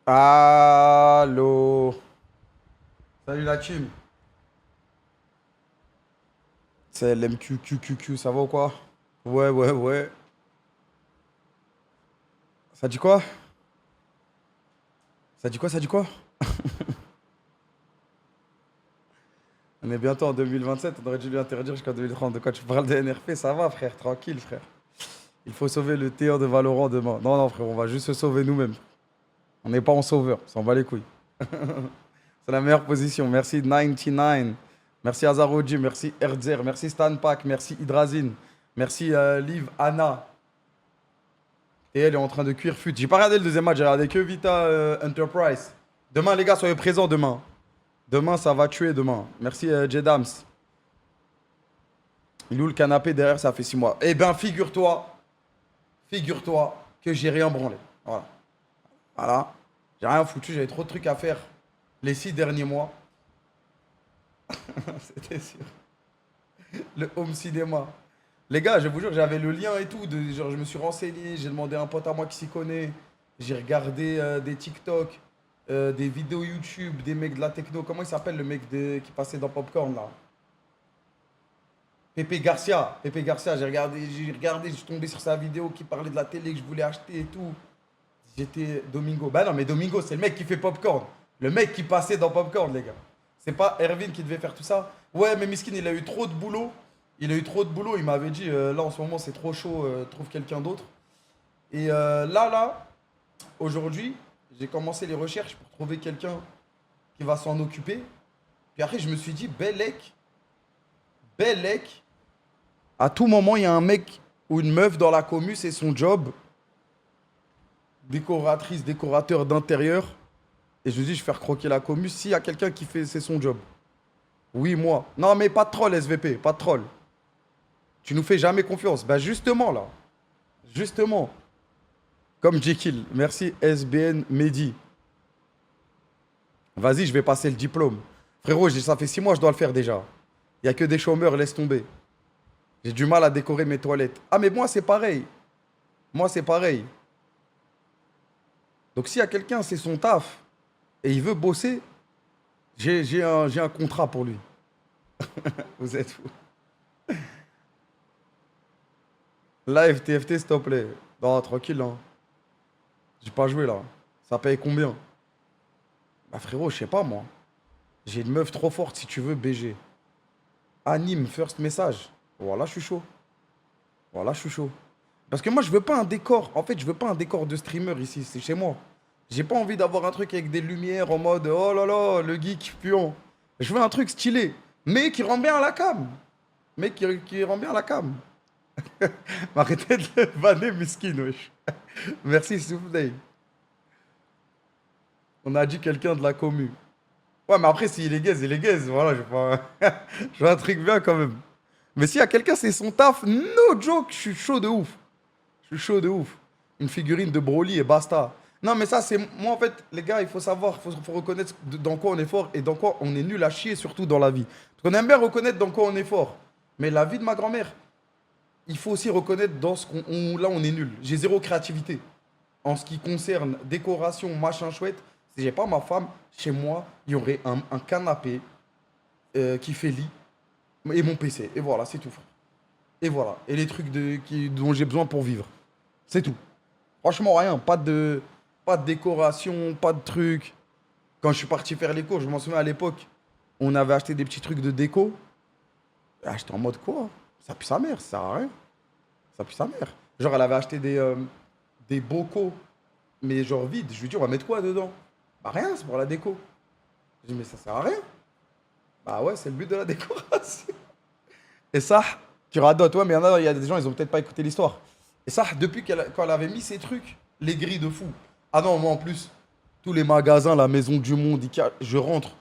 Allô. Salut la team. C'est l'MQQQQ, ça va ou quoi? Ouais, ouais, ouais. Ça dit quoi? Ça dit quoi? Ça dit quoi? On est bientôt en 2027, on aurait dû lui interdire jusqu'en 2030. De quoi tu parles de NRP? Ça va, frère, tranquille, frère. Il faut sauver le T1 de Valorant demain. Non, non, frère, on va juste se sauver nous-mêmes. On n'est pas en sauveur, on s'en bat les couilles. C'est la meilleure position. Merci 99. Merci Azaroji, merci Erzer, merci Stanpak, merci Hydrazine, merci Liv, Anna. Et elle est en train de cuire fut. J'ai pas regardé le deuxième match, j'ai regardé que Vita Enterprise. Demain, les gars, soyez présents demain. Demain, ça va tuer demain. Merci Jedams. Il est où le canapé derrière, ça fait 6 mois. Eh ben, figure-toi que j'ai rien branlé. Voilà. Voilà. J'ai rien foutu, j'avais trop de trucs à faire les 6 derniers mois. C'était sûr. Le home cinéma. Les gars, je vous jure, j'avais le lien et tout. Genre, je me suis renseigné, j'ai demandé à un pote à moi qui s'y connaît. J'ai regardé des TikTok, des vidéos YouTube, des mecs de la techno. Comment il s'appelle le mec qui passait dans Popcorn là? Pepe Garcia. Pepe Garcia, j'ai regardé, je suis tombé sur sa vidéo qui parlait de la télé que je voulais acheter et tout. J'étais Domingo. Bah non, mais Domingo, c'est le mec qui fait Popcorn. Le mec qui passait dans Popcorn, les gars. C'est pas Erwin qui devait faire tout ça. Ouais, mais Miskin, il a eu trop de boulot. Il a eu trop de boulot. Il m'avait dit, là, en ce moment, c'est trop chaud, trouve quelqu'un d'autre. Et là, aujourd'hui, j'ai commencé les recherches pour trouver quelqu'un qui va s'en occuper. Puis après, je me suis dit, Bellec, à tout moment, il y a un mec ou une meuf dans la commu, c'est son job. Décoratrice, décorateur d'intérieur. Et je me dis, je vais faire croquer la commu s'il y a quelqu'un qui fait, c'est son job. Oui, moi. Non, mais pas de troll, SVP, pas de troll. Tu nous fais jamais confiance. Bah justement, là. Justement. Comme Jekyll. Merci SBN Mehdi. Vas-y, je vais passer le diplôme. Frérot, ça fait 6 mois, je dois le faire déjà. Il n'y a que des chômeurs, laisse tomber. J'ai du mal à décorer mes toilettes. Ah, mais moi, c'est pareil. Moi, c'est pareil. Donc, s'il y a quelqu'un, c'est son taf, et il veut bosser, j'ai un contrat pour lui. Vous êtes fous. Live TFT, s'il te plaît. Non, tranquille, hein. J'ai pas joué là. Ça paye combien? Bah frérot, je sais pas moi. J'ai une meuf trop forte si tu veux BG. Anime, first message. Voilà, je suis chaud. Voilà, je suis chaud. Parce que moi, je veux pas un décor. En fait, je veux pas un décor de streamer ici, c'est chez moi. J'ai pas envie d'avoir un truc avec des lumières en mode oh là là, le geek puant. Je veux un truc stylé, mais qui rend bien à la cam. Mais qui rend bien à la cam. Arrêtez de le vanner, miskin, wesh. Merci, Soufflé. On a dit quelqu'un de la commu. Ouais, mais après, s'il est gaze, il est gaze. Voilà, je veux pas... je veux un truc bien quand même. Mais s'il y a quelqu'un, c'est son taf. No joke, je suis chaud de ouf. Je suis chaud de ouf. Une figurine de Broly et basta. Non, mais ça, c'est. Moi, en fait, les gars, il faut savoir, faut reconnaître dans quoi on est fort et dans quoi on est nul à chier, surtout dans la vie. Parce qu'on aime bien reconnaître dans quoi on est fort. Mais la vie de ma grand-mère, il faut aussi reconnaître dans ce là, on est nul. J'ai zéro créativité. En ce qui concerne décoration, machin chouette, si j'ai pas ma femme, chez moi, il y aurait un canapé qui fait lit et mon PC. Et voilà, c'est tout, frère. Et voilà. Et les trucs dont j'ai besoin pour vivre. C'est tout. Franchement, rien. Pas de décoration, pas de trucs. Quand je suis parti faire les cours, je m'en souviens à l'époque, on avait acheté des petits trucs de déco. Ah, j'étais en mode quoi? Ça pue sa mère, ça sert à rien. Ça pue sa mère. Genre, elle avait acheté des bocaux, mais genre vides. Je lui dis, on va mettre quoi dedans? Bah rien, c'est pour la déco. Je dis, mais ça sert à rien. Bah ouais, c'est le but de la décoration. Et ça, tu radotes. Ouais, mais il y a des gens, ils ont peut-être pas écouté l'histoire. Et ça, depuis quand elle avait mis ces trucs, les grilles de fou. Ah non, moi en plus, tous les magasins, la Maison du Monde, Ikea, je rentre.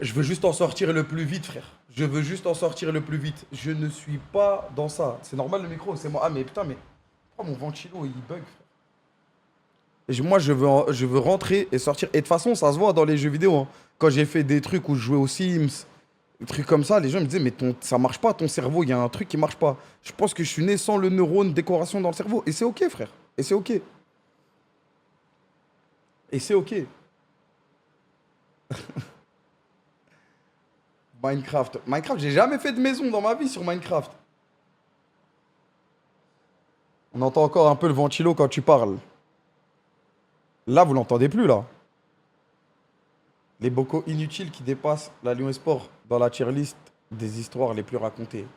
Je veux juste en sortir le plus vite, frère. Je veux juste en sortir le plus vite. Je ne suis pas dans ça. C'est normal le micro, c'est moi. Ah mais putain, mais pourquoi mon ventilo il bug, frère? Moi, je veux rentrer et sortir. Et de toute façon, ça se voit dans les jeux vidéo, hein. Quand j'ai fait des trucs où je jouais aux Sims, des trucs comme ça, les gens me disaient, mais ça marche pas, ton cerveau, il y a un truc qui marche pas. Je pense que je suis né sans le neurone décoration dans le cerveau. Et c'est ok, frère. Et c'est ok. Et c'est ok. Minecraft. Minecraft, j'ai jamais fait de maison dans ma vie sur Minecraft. On entend encore un peu le ventilo quand tu parles. Là, vous l'entendez plus, là. Les bocaux inutiles qui dépassent la Lyon Sport dans la tier list des histoires les plus racontées.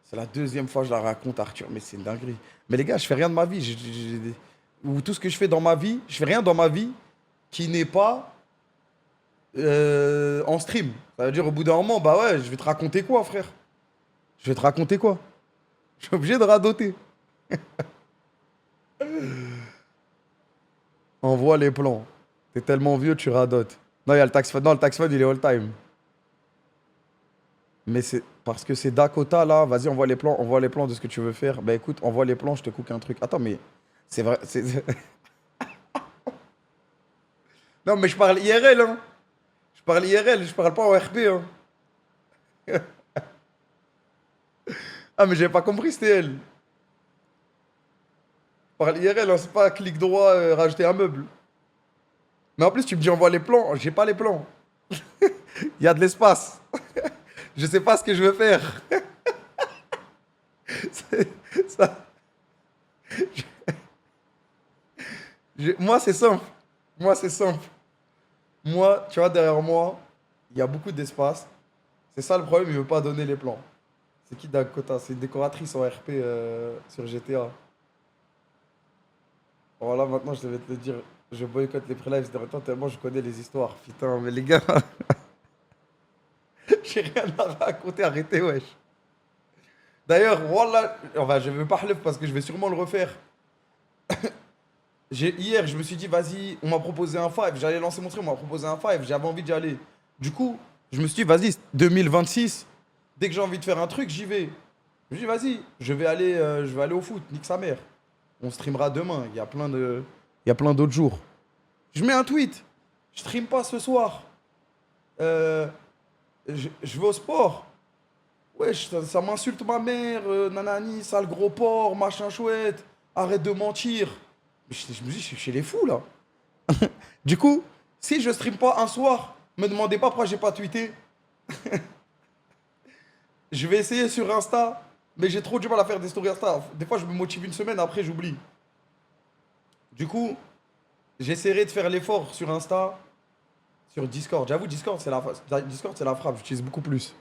C'est la deuxième fois que je la raconte, Arthur, mais c'est une dinguerie. Mais les gars, je fais rien de ma vie. Ou tout ce que je fais dans ma vie, je fais rien dans ma vie qui n'est pas en stream. Ça veut dire au bout d'un moment, bah ouais, je vais te raconter quoi, frère? Je vais te raconter quoi? Je suis obligé de radoter. Envoie les plans. T'es tellement vieux, tu radotes. Non, il y a le tax fund. Non, le tax fund, il est all time. Mais c'est parce que c'est Dakota là. Vas-y, envoie les plans de ce que tu veux faire. Bah écoute, envoie les plans, je te cook un truc. Attends, mais c'est vrai. Non, mais je parle IRL, hein. Je parle IRL, je parle pas en RP, hein. Ah, mais j'avais pas compris, c'était elle. Je parle IRL, hein, c'est pas clic droit, rajouter un meuble. Mais en plus, tu me dis envoie les plans. J'ai pas les plans. Il y a de l'espace. Je sais pas ce que je veux faire. C'est- ça- Moi, c'est simple. Moi, c'est simple. Moi, tu vois, derrière moi, il y a beaucoup d'espace. C'est ça le problème, il veut pas donner les plans. C'est qui Dakota? C'est une décoratrice en RP sur GTA. Voilà, maintenant, je devais te le dire. Je boycotte les pré-lives de temps tellement je connais les histoires. Putain, mais les gars, j'ai rien à raconter. Arrêtez, wesh. D'ailleurs, voilà, enfin, je vais pas le parce que je vais sûrement le refaire. Hier, je me suis dit, vas-y, on m'a proposé un five. J'allais lancer mon stream, on m'a proposé un five. J'avais envie d'y aller. Du coup, je me suis dit, vas-y, 2026, dès que j'ai envie de faire un truc, j'y vais. Je me dis, vas-y, je vais aller au foot, nique sa mère. On streamera demain. Il y a plein d'autres jours. Je mets un tweet. Je stream pas ce soir. Euh, je vais au sport. Wesh, ça m'insulte ma mère, nanani, sale gros porc, machin chouette. Arrête de mentir. Mais je me dis, je suis chez les fous là. Du coup, si je stream pas un soir, me demandez pas pourquoi j'ai pas tweeté. Je vais essayer sur Insta, mais j'ai trop du mal à faire des stories Insta. Des fois, je me motive une semaine, après, j'oublie. Du coup, j'essaierai de faire l'effort sur Insta, sur Discord. J'avoue, Discord, c'est la frappe. J'utilise beaucoup plus.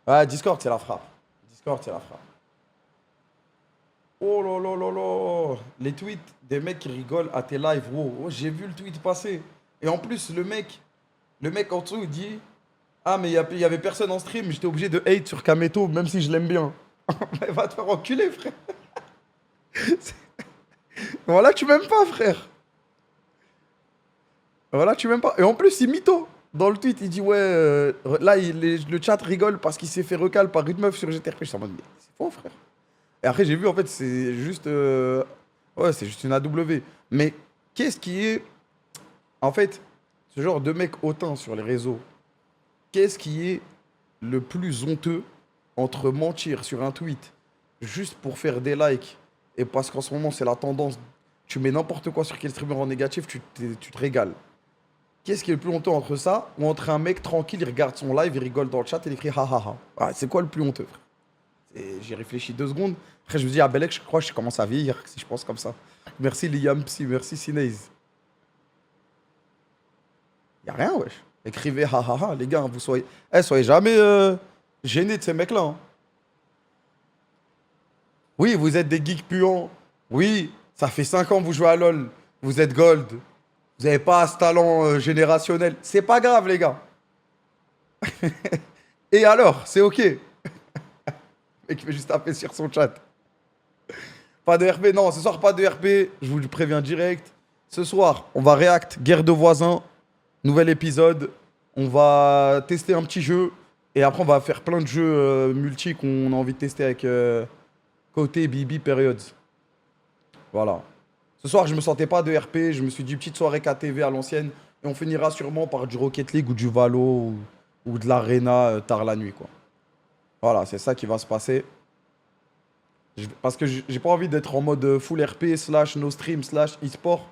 Ouais, Discord, c'est la frappe. Discord, c'est la frappe. Oh là là là là. Les tweets des mecs qui rigolent à tes lives. Wow, oh, j'ai vu le tweet passer. Et en plus, le mec en dessous il dit, ah, mais il y avait personne en stream, j'étais obligé de hate sur Kameto, même si je l'aime bien. Mais va te faire enculer, frère. Voilà, tu m'aimes pas, frère. Voilà, tu m'aimes pas. Et en plus, il mytho. Dans le tweet, il dit, ouais, là, le chat rigole parce qu'il s'est fait recal par une meuf sur GTRP. Je suis en mode, mais c'est faux, frère. Et après, j'ai vu, en fait, c'est juste. Ouais, c'est juste une AW. Mais qu'est-ce qui est. En fait, ce genre de mec hautain sur les réseaux, qu'est-ce qui est le plus honteux entre mentir sur un tweet juste pour faire des likes et parce qu'en ce moment, c'est la tendance, tu mets n'importe quoi sur quel streamer en négatif, tu te régales. Qu'est-ce qui est le plus honteux entre ça ou entre un mec tranquille, il regarde son live, il rigole dans le chat et il écrit ha ha ha. Ah, c'est quoi le plus honteux, frère? Et j'ai réfléchi 2 secondes. Après, je me dis, ah, Belek, je crois que je commence à vieillir si je pense comme ça. Merci Liam Psy, merci Sinez. Y a rien, wesh. Écrivez ha ha ha, les gars, vous soyez jamais gênés de ces mecs-là, hein. Oui, vous êtes des geeks puants. Oui, ça fait 5 ans que vous jouez à LoL. Vous êtes gold. Vous n'avez pas ce talent générationnel. C'est pas grave, les gars. Et alors, c'est ok. Et qui veut juste taper sur son chat. Pas de RP, non, ce soir pas de RP, je vous le préviens direct. Ce soir, on va react, guerre de voisins, nouvel épisode. On va tester un petit jeu et après on va faire plein de jeux multi qu'on a envie de tester avec côté Bibi Periods. Voilà. Ce soir, je me sentais pas de RP, je me suis dit petite soirée KTV à l'ancienne et on finira sûrement par du Rocket League ou du Valo ou de l'Arena tard la nuit, quoi. Voilà, c'est ça qui va se passer. Parce que j'ai pas envie d'être en mode full RP slash no stream slash e-sport.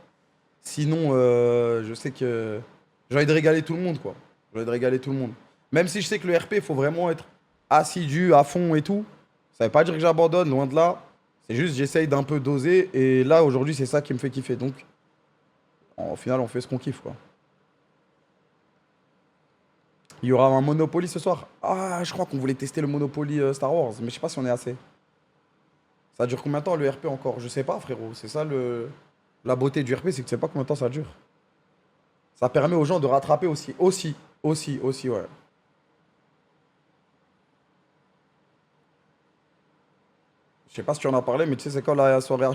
Sinon, je sais que j'ai envie de régaler tout le monde, quoi. J'ai envie de régaler tout le monde. Même si je sais que le RP, il faut vraiment être assidu, à fond et tout. Ça veut pas dire que j'abandonne, loin de là. C'est juste, j'essaye d'un peu doser. Et là, aujourd'hui, c'est ça qui me fait kiffer. Donc, au final, on fait ce qu'on kiffe, quoi. Il y aura un Monopoly ce soir. Ah, je crois qu'on voulait tester le Monopoly Star Wars, mais je sais pas si on est assez. Ça dure combien de temps le RP encore? Je sais pas, frérot. C'est ça la beauté du RP, c'est que tu sais pas combien de temps ça dure. Ça permet aux gens de rattraper aussi. Aussi, ouais. Je sais pas si tu en as parlé, mais tu sais, c'est quand la soirée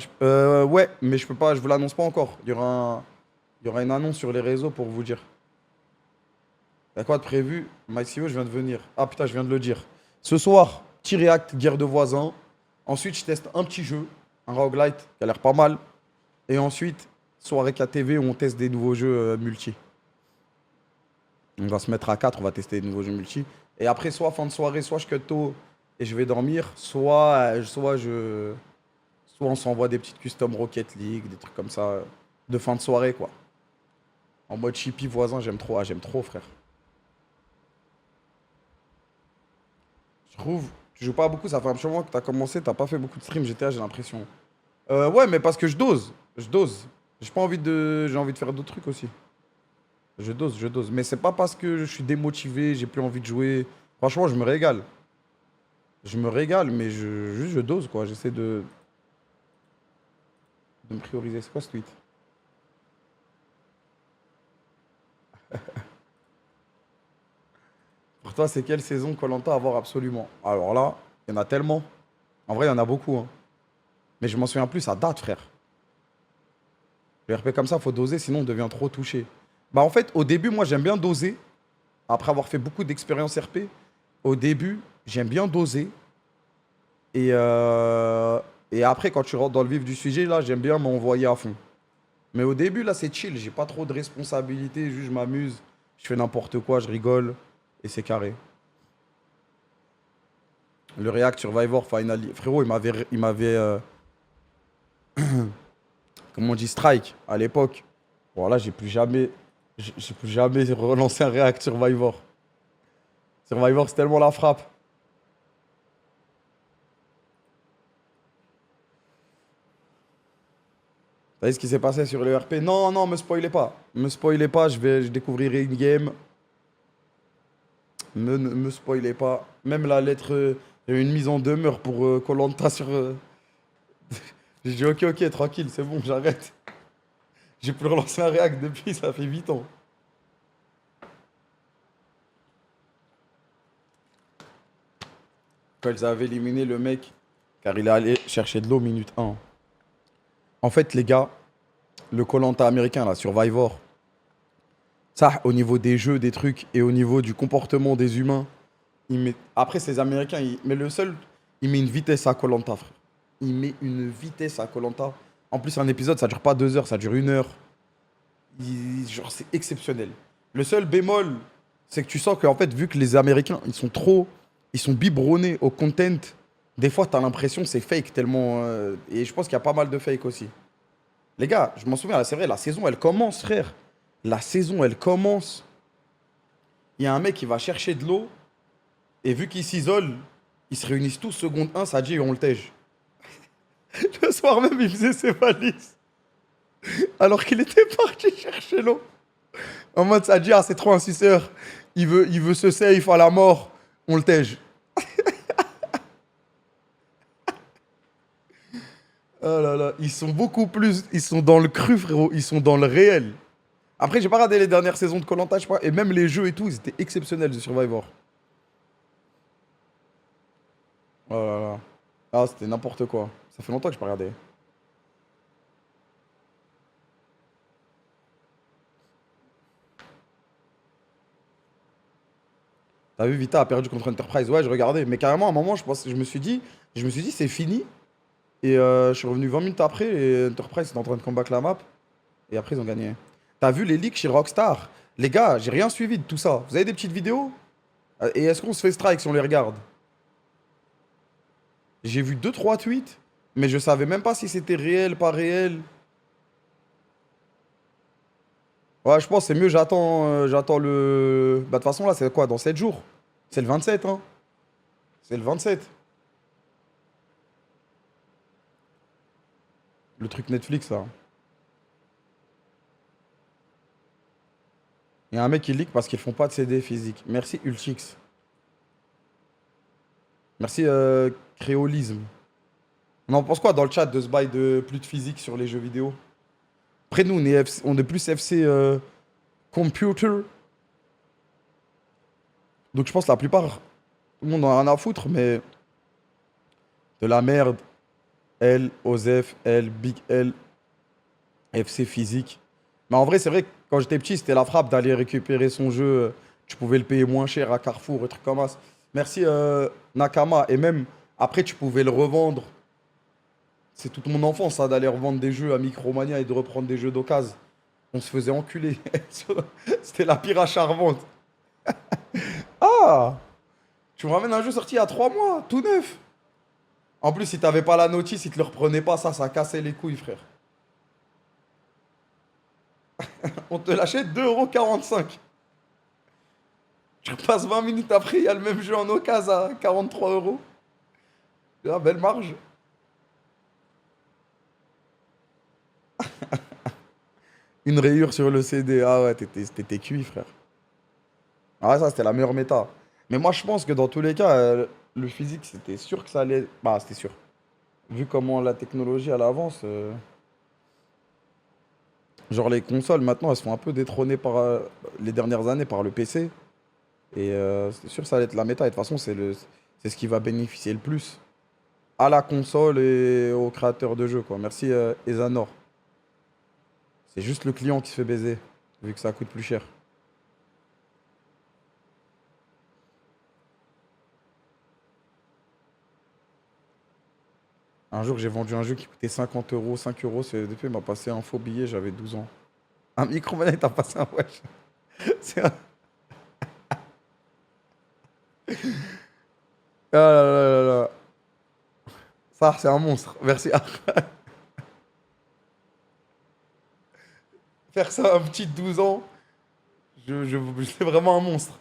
ouais, mais je peux pas, je vous l'annonce pas encore. Il y aura une annonce sur les réseaux pour vous dire. Y'a quoi de prévu? MyCO, je viens de venir. Ah putain, je viens de le dire. Ce soir, petit react, guerre de voisins. Ensuite, je teste un petit jeu, un roguelite, qui a l'air pas mal. Et ensuite, soirée KTV, où on teste des nouveaux jeux multi. On va se mettre à 4, on va tester des nouveaux jeux multi. Et après, soit fin de soirée, soit je cut tôt et je vais dormir, soit on s'envoie des petites custom Rocket League, des trucs comme ça, de fin de soirée, quoi. En mode chippy voisin, j'aime trop. Ah, j'aime trop, frère. Je trouve, tu joues pas beaucoup, ça fait un petit moment que t'as commencé, t'as pas fait beaucoup de streams GTA, j'ai l'impression. Ouais, mais parce que je dose. Je dose. J'ai envie de faire d'autres trucs aussi. Je dose. Mais c'est pas parce que je suis démotivé, j'ai plus envie de jouer. Franchement, je me régale. Je me régale, mais juste je dose, quoi. J'essaie de me prioriser. C'est quoi ce tweet? Pour toi, c'est quelle saison koh à voir absolument? Alors là, il y en a tellement. En vrai, il y en a beaucoup, hein. Mais je m'en souviens plus, ça date, frère. Le RP comme ça, faut doser, sinon on devient trop touché. Bah en fait, au début, moi, j'aime bien doser. Après avoir fait beaucoup d'expériences RP, au début, j'aime bien doser. Et, et après, quand tu rentres dans le vif du sujet, là, j'aime bien m'envoyer à fond. Mais au début, là, c'est chill. J'ai pas trop de responsabilités. Juste, je m'amuse. Je fais n'importe quoi, je rigole. Et c'est carré. Le React Survivor Finally. Frérot, comment on dit, strike à l'époque. Voilà, j'ai plus jamais relancé un React Survivor. Survivor, c'est tellement la frappe. T'as vu ce qui s'est passé sur le RP? Non, non, me spoilez pas. Me spoilez pas, je découvrirai une game. Ne me spoilez pas. Même la lettre, il y a eu une mise en demeure pour koh sur. J'ai dit ok, ok, tranquille, c'est bon, j'arrête. J'ai plus relancé un React depuis, ça fait 8 ans. Quand ils avaient éliminé le mec, car il est allé chercher de l'eau minute 1. En fait, les gars, le koh américain, là, Survivor, ça, au niveau des jeux, des trucs, et au niveau du comportement des humains, après, c'est les Américains, mais le seul, il met une vitesse à koh frère. Il met une vitesse à koh. En plus, un épisode, ça dure pas 2 heures, ça dure 1 heure. Genre, c'est exceptionnel. Le seul bémol, c'est que tu sens qu'en fait, vu que les Américains, ils sont biberonnés au content, des fois, t'as l'impression que c'est fake tellement. Et je pense qu'il y a pas mal de fake aussi. Les gars, je m'en souviens, là, c'est vrai, la saison, elle commence, frère. La saison, elle commence. Il y a un mec qui va chercher de l'eau, et vu qu'ils s'isolent, ils se réunissent tous seconde 1, ça dit, on le tège. Le soir même, il faisait ses valises. Alors qu'il était parti chercher l'eau. En mode, ça dit, ah, c'est trop un suceur. Il veut se safe à la mort. On le tège. Oh là là, ils sont beaucoup plus. Ils sont dans le cru, frérot. Ils sont dans le réel. Après, j'ai pas regardé les dernières saisons de koh je crois. Et même les jeux et tout, ils étaient exceptionnels de Survivor. Oh là là. Ah, c'était n'importe quoi. Ça fait longtemps que je pas regardé. T'as vu, Vita a perdu contre Enterprise. Ouais, je regardais. Mais carrément, à un moment, je me suis dit, c'est fini. Et je suis revenu 20 minutes après et Enterprise est en train de combattre la map. Et après, ils ont gagné. T'as vu les leaks chez Rockstar? Les gars, j'ai rien suivi de tout ça. Vous avez des petites vidéos? Et est-ce qu'on se fait strike si on les regarde? J'ai vu deux trois tweets, mais je savais même pas si c'était réel, pas réel. Ouais, je pense que c'est mieux, j'attends le... Bah, de toute façon, là, c'est quoi? Dans 7 jours? C'est le 27, hein? C'est le 27. Le truc Netflix, là. Il y a un mec qui leak parce qu'ils font pas de CD physique. Merci, Ultix. Merci, Créolisme. On en pense quoi dans le chat de ce bail de plus de physique sur les jeux vidéo? Après, nous, on est plus FC Computer. Donc, je pense que la plupart, tout le monde en a rien à foutre, mais de la merde. L, Osef, L, Big L, FC physique. Mais en vrai, c'est vrai que quand j'étais petit, c'était la frappe d'aller récupérer son jeu. Tu pouvais le payer moins cher à Carrefour, un truc comme ça. Merci, Nakama. Et même, après, tu pouvais le revendre. C'est toute mon enfance, ça, d'aller revendre des jeux à Micromania et de reprendre des jeux d'occasion. On se faisait enculer. C'était la pire achat-revente. Ah! Tu me ramènes un jeu sorti il y a 3 mois, tout neuf. En plus, si t'avais pas la notice, ils te le reprenaient pas, ça cassait les couilles, frère. On te l'achète 2,45 €. Tu repasses 20 minutes après, il y a le même jeu en occasion à 43 euros. Ah, belle marge. Une rayure sur le CD. Ah ouais, t'étais cuit, frère. Ah ouais, ça, c'était la meilleure méta. Mais moi, je pense que dans tous les cas, le physique, c'était sûr que ça allait. Bah, c'était sûr. Vu comment la technologie, elle avance. Genre, les consoles, maintenant, elles se font un peu détrôner par les dernières années par le PC. Et c'est sûr que ça allait être la méta. Et de toute façon, c'est ce qui va bénéficier le plus à la console et aux créateurs de jeux, quoi. Merci, Esanor. C'est juste le client qui se fait baiser, vu que ça coûte plus cher. Un jour, j'ai vendu un jeu qui coûtait 50 euros, 5 euros. CDP m'a passé un faux billet, j'avais 12 ans. Un micro-manette t'a passé un wesh. C'est un... Ah là là là là. Ça, c'est un monstre. Merci. Faire ça à un petit de 12 ans, c'est vraiment un monstre.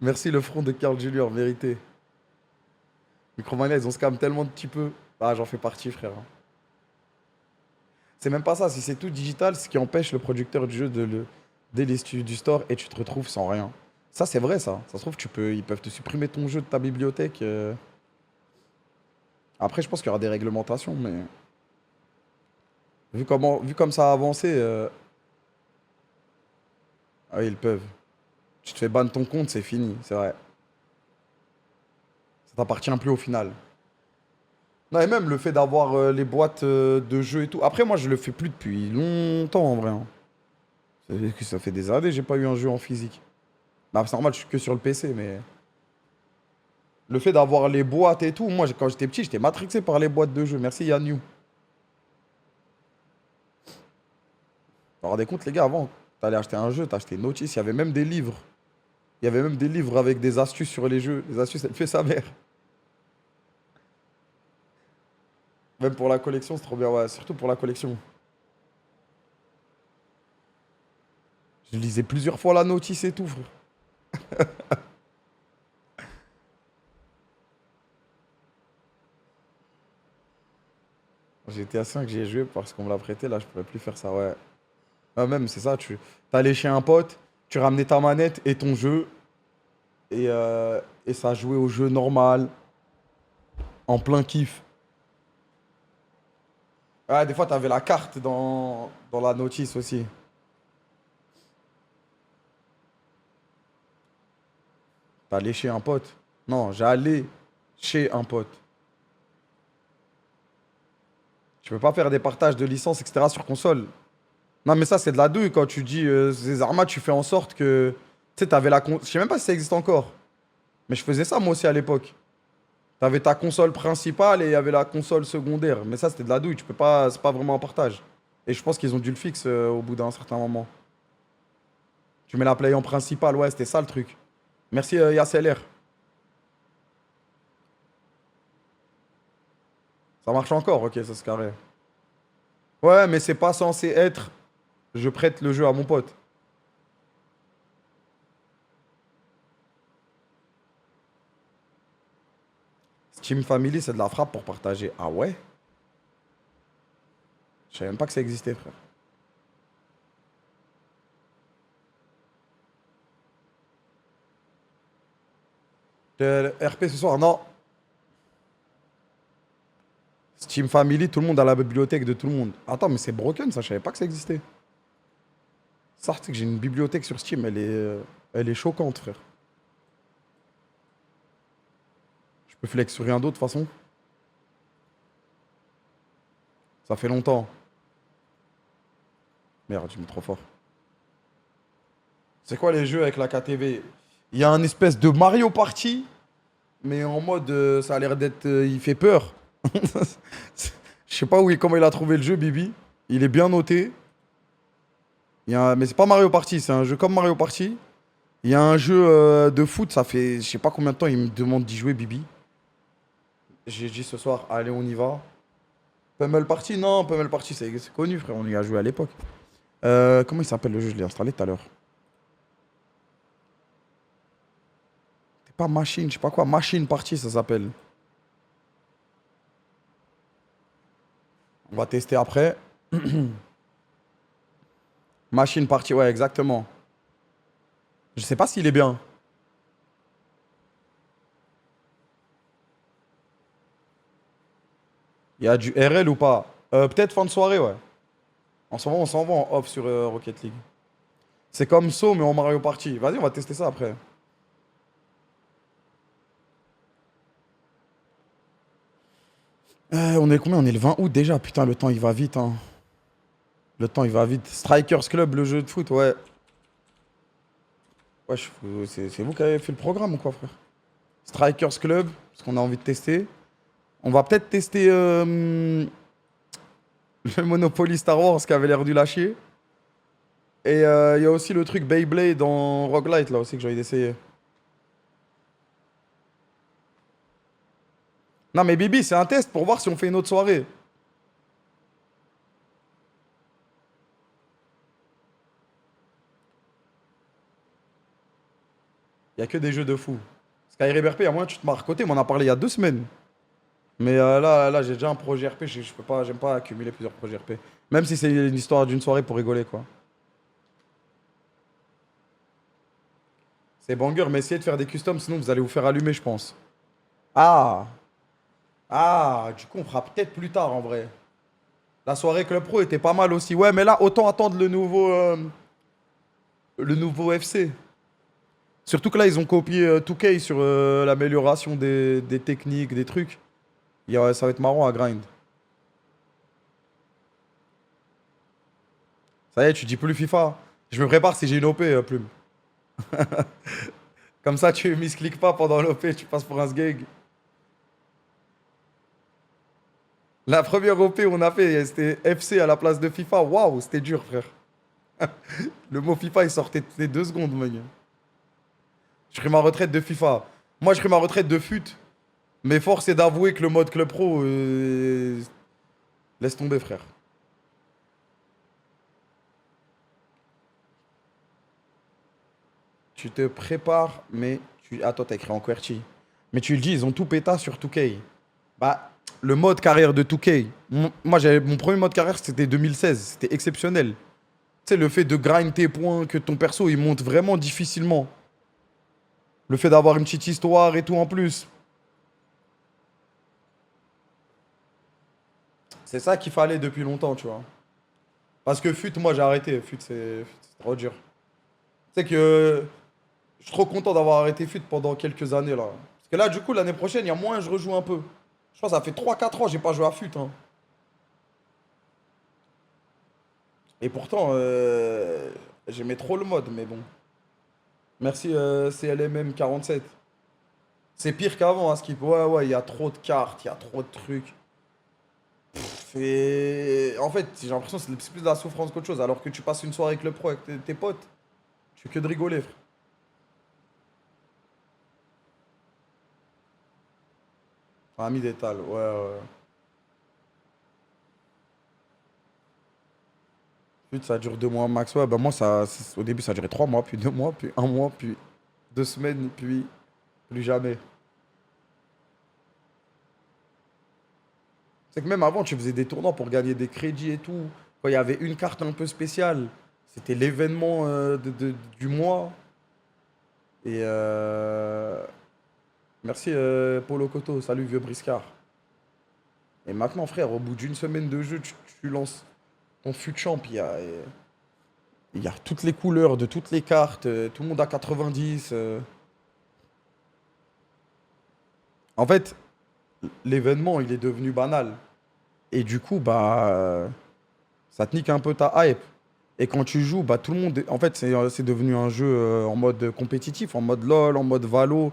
Merci le front de Carl Junior, vérité. Micromania, ils ont scam tellement de petits peu. Ah, j'en fais partie, frère. C'est même pas ça. Si c'est tout digital, ce qui empêche le producteur du jeu de le délister du store et tu te retrouves sans rien. Ça, c'est vrai, ça. Ça se trouve, ils peuvent te supprimer ton jeu de ta bibliothèque. Après, je pense qu'il y aura des réglementations, mais vu comme ça a avancé, ah oui, ils peuvent. Tu te fais ban ton compte, c'est fini, c'est vrai. Ça t'appartient plus au final. Non, et même le fait d'avoir les boîtes de jeux et tout. Après, moi, je le fais plus depuis longtemps, en vrai, hein. Ça fait des années que j'ai pas eu un jeu en physique. Bah, c'est normal, je suis que sur le PC, mais le fait d'avoir les boîtes et tout, moi, quand j'étais petit, j'étais matrixé par les boîtes de jeux. Merci, Yannou. Vous vous rendez compte, les gars, avant, t'allais acheter un jeu, t'achetais une notice, il y avait même des livres. Il y avait même des livres avec des astuces sur les jeux. Les astuces, elle fait sa mère. Même pour la collection, c'est trop bien, ouais, surtout pour la collection. Je lisais plusieurs fois la notice et tout, frère. GTA 5, j'y ai joué parce qu'on me l'a prêté, là, je pourrais plus faire ça, ouais. Ah, même, c'est ça, t'allais chez un pote, tu ramenais ta manette et ton jeu, et ça jouait au jeu normal, en plein kiff. Ouais, des fois, t'avais la carte dans la notice aussi. T'allais chez un pote. Non, j'allais chez un pote. Tu peux pas faire des partages de licences, etc. sur console. Non, mais ça, c'est de la douille quand tu dis ces armas, tu fais en sorte que. Tu sais, t'avais la console. Je sais même pas si ça existe encore. Mais je faisais ça moi aussi à l'époque. T'avais ta console principale et il y avait la console secondaire. Mais ça, c'était de la douille. Tu peux pas. C'est pas vraiment un partage. Et je pense qu'ils ont dû le fixe au bout d'un certain moment. Tu mets la play en principale. Ouais, c'était ça le truc. Merci, YACLR. Ça marche encore. Ok, ça c'est carré. Ouais, mais c'est pas censé être. Je prête le jeu à mon pote. Steam Family, c'est de la frappe pour partager. Ah ouais? Je savais même pas que ça existait, frère. RP ce soir, non. Steam Family, tout le monde a la bibliothèque de tout le monde. Attends, mais c'est broken ça, je savais pas que ça existait. Ça, c'est que j'ai une bibliothèque sur Steam, elle est choquante, frère. Je peux flex sur rien d'autre, de toute façon. Ça fait longtemps. Merde, je me trop fort. C'est quoi les jeux avec la KTV? Il y a un espèce de Mario Party, mais en mode, ça a l'air d'être, il fait peur. Je sais pas comment il a trouvé le jeu, Bibi. Il est bien noté. Mais c'est pas Mario Party, c'est un jeu comme Mario Party. Il y a un jeu de foot, ça fait je sais pas combien de temps il me demande d'y jouer, Bibi. J'ai dit ce soir, allez, on y va. Pummel Party, non, Pummel Party, c'est connu, frère, on y a joué à l'époque. Comment il s'appelle le jeu? Je l'ai installé tout à l'heure. C'est pas Machine, je sais pas quoi, Machine Party, ça s'appelle. On va tester après. Machine Party, ouais, exactement. Je sais pas s'il est bien. Il y a du RL ou pas? Peut-être fin de soirée, ouais. On s'en va en off sur Rocket League. C'est comme So, mais en Mario Party. Vas-y, on va tester ça après. On est combien? On est le 20 août déjà. Putain, le temps il va vite, hein. Le temps il va vite. Strikers Club, le jeu de foot, ouais. Ouais, c'est vous qui avez fait le programme ou quoi, frère? Strikers Club, parce qu'on a envie de tester. On va peut-être tester le Monopoly Star Wars qui avait l'air du lâcher. Et il y a aussi le truc Beyblade dans Roguelite là aussi que j'ai envie d'essayer. Non mais Bibi, c'est un test pour voir si on fait une autre soirée. Il y a que des jeux de fou. Skyrim RP, à moins tu te marres côté, mais on en a parlé il y a 2 semaines. Mais là j'ai déjà un projet RP, je peux pas, j'aime pas accumuler plusieurs projets RP. Même si c'est une histoire d'une soirée pour rigoler quoi. C'est banger, mais essayez de faire des customs, sinon vous allez vous faire allumer, je pense. Ah, du coup on fera peut-être plus tard en vrai. La soirée Club Pro était pas mal aussi. Ouais, mais là autant attendre le nouveau FC. Surtout que là ils ont copié 2K sur l'amélioration des techniques, des trucs. Ça va être marrant à grind. Ça y est, tu dis plus FIFA. Je me prépare si j'ai une OP, Plume. Comme ça, tu miscliques pas pendant l'OP, tu passes pour un sgeg. La première OP on a fait, c'était FC à la place de FIFA. Waouh, c'était dur, frère. Le mot FIFA, il sortait toutes les 2 secondes, mec. Je ferai ma retraite de FIFA. Moi, je ferai ma retraite de FUT. Mais force est d'avouer que le mode Club Pro, laisse tomber, frère. Tu te prépares, mais tu. Attends, t'as écrit en QWERTY. Mais tu le dis, ils ont tout péta sur 2K. Bah, le mode carrière de 2K. Moi, mon premier mode carrière, c'était 2016. C'était exceptionnel. Tu sais, le fait de grind tes points, que ton perso, il monte vraiment difficilement. Le fait d'avoir une petite histoire et tout en plus. C'est ça qu'il fallait depuis longtemps, tu vois. Parce que FUT, moi, j'ai arrêté. FUT, c'est trop dur. Tu sais que je suis trop content d'avoir arrêté FUT pendant quelques années, là. Parce que là, du coup, l'année prochaine, il y a moins, je rejoue un peu. Je crois que ça fait 3 4 ans que j'ai pas joué à FUT, hein. Et pourtant, j'aimais trop le mode, mais bon. Merci CLMM 47. C'est pire qu'avant, hein, Skip. Ouais, ouais, il y a trop de cartes, il y a trop de trucs. En fait, j'ai l'impression que c'est plus de la souffrance qu'autre chose. Alors que tu passes une soirée avec le pro, avec tes potes, tu fais que de rigoler, frère. Ami d'étal, ouais, ouais. Puis ça dure 2 mois max. Ouais, bah moi, au début, ça durait 3 mois, puis 2 mois, puis un mois, puis 2 semaines, puis plus jamais. C'est que même avant, tu faisais des tournois pour gagner des crédits et tout. Quand il y avait une carte un peu spéciale, c'était l'événement du mois. Et merci Polo Koto, salut vieux briscard. Et maintenant, frère, au bout d'une semaine de jeu, tu lances ton fut champ. Il y a toutes les couleurs de toutes les cartes, tout le monde a 90. En fait, l'événement, il est devenu banal. Et du coup, bah, ça te nique un peu ta hype. Et quand tu joues, bah, tout le monde. En fait, c'est devenu un jeu en mode compétitif, en mode LoL, en mode Valo.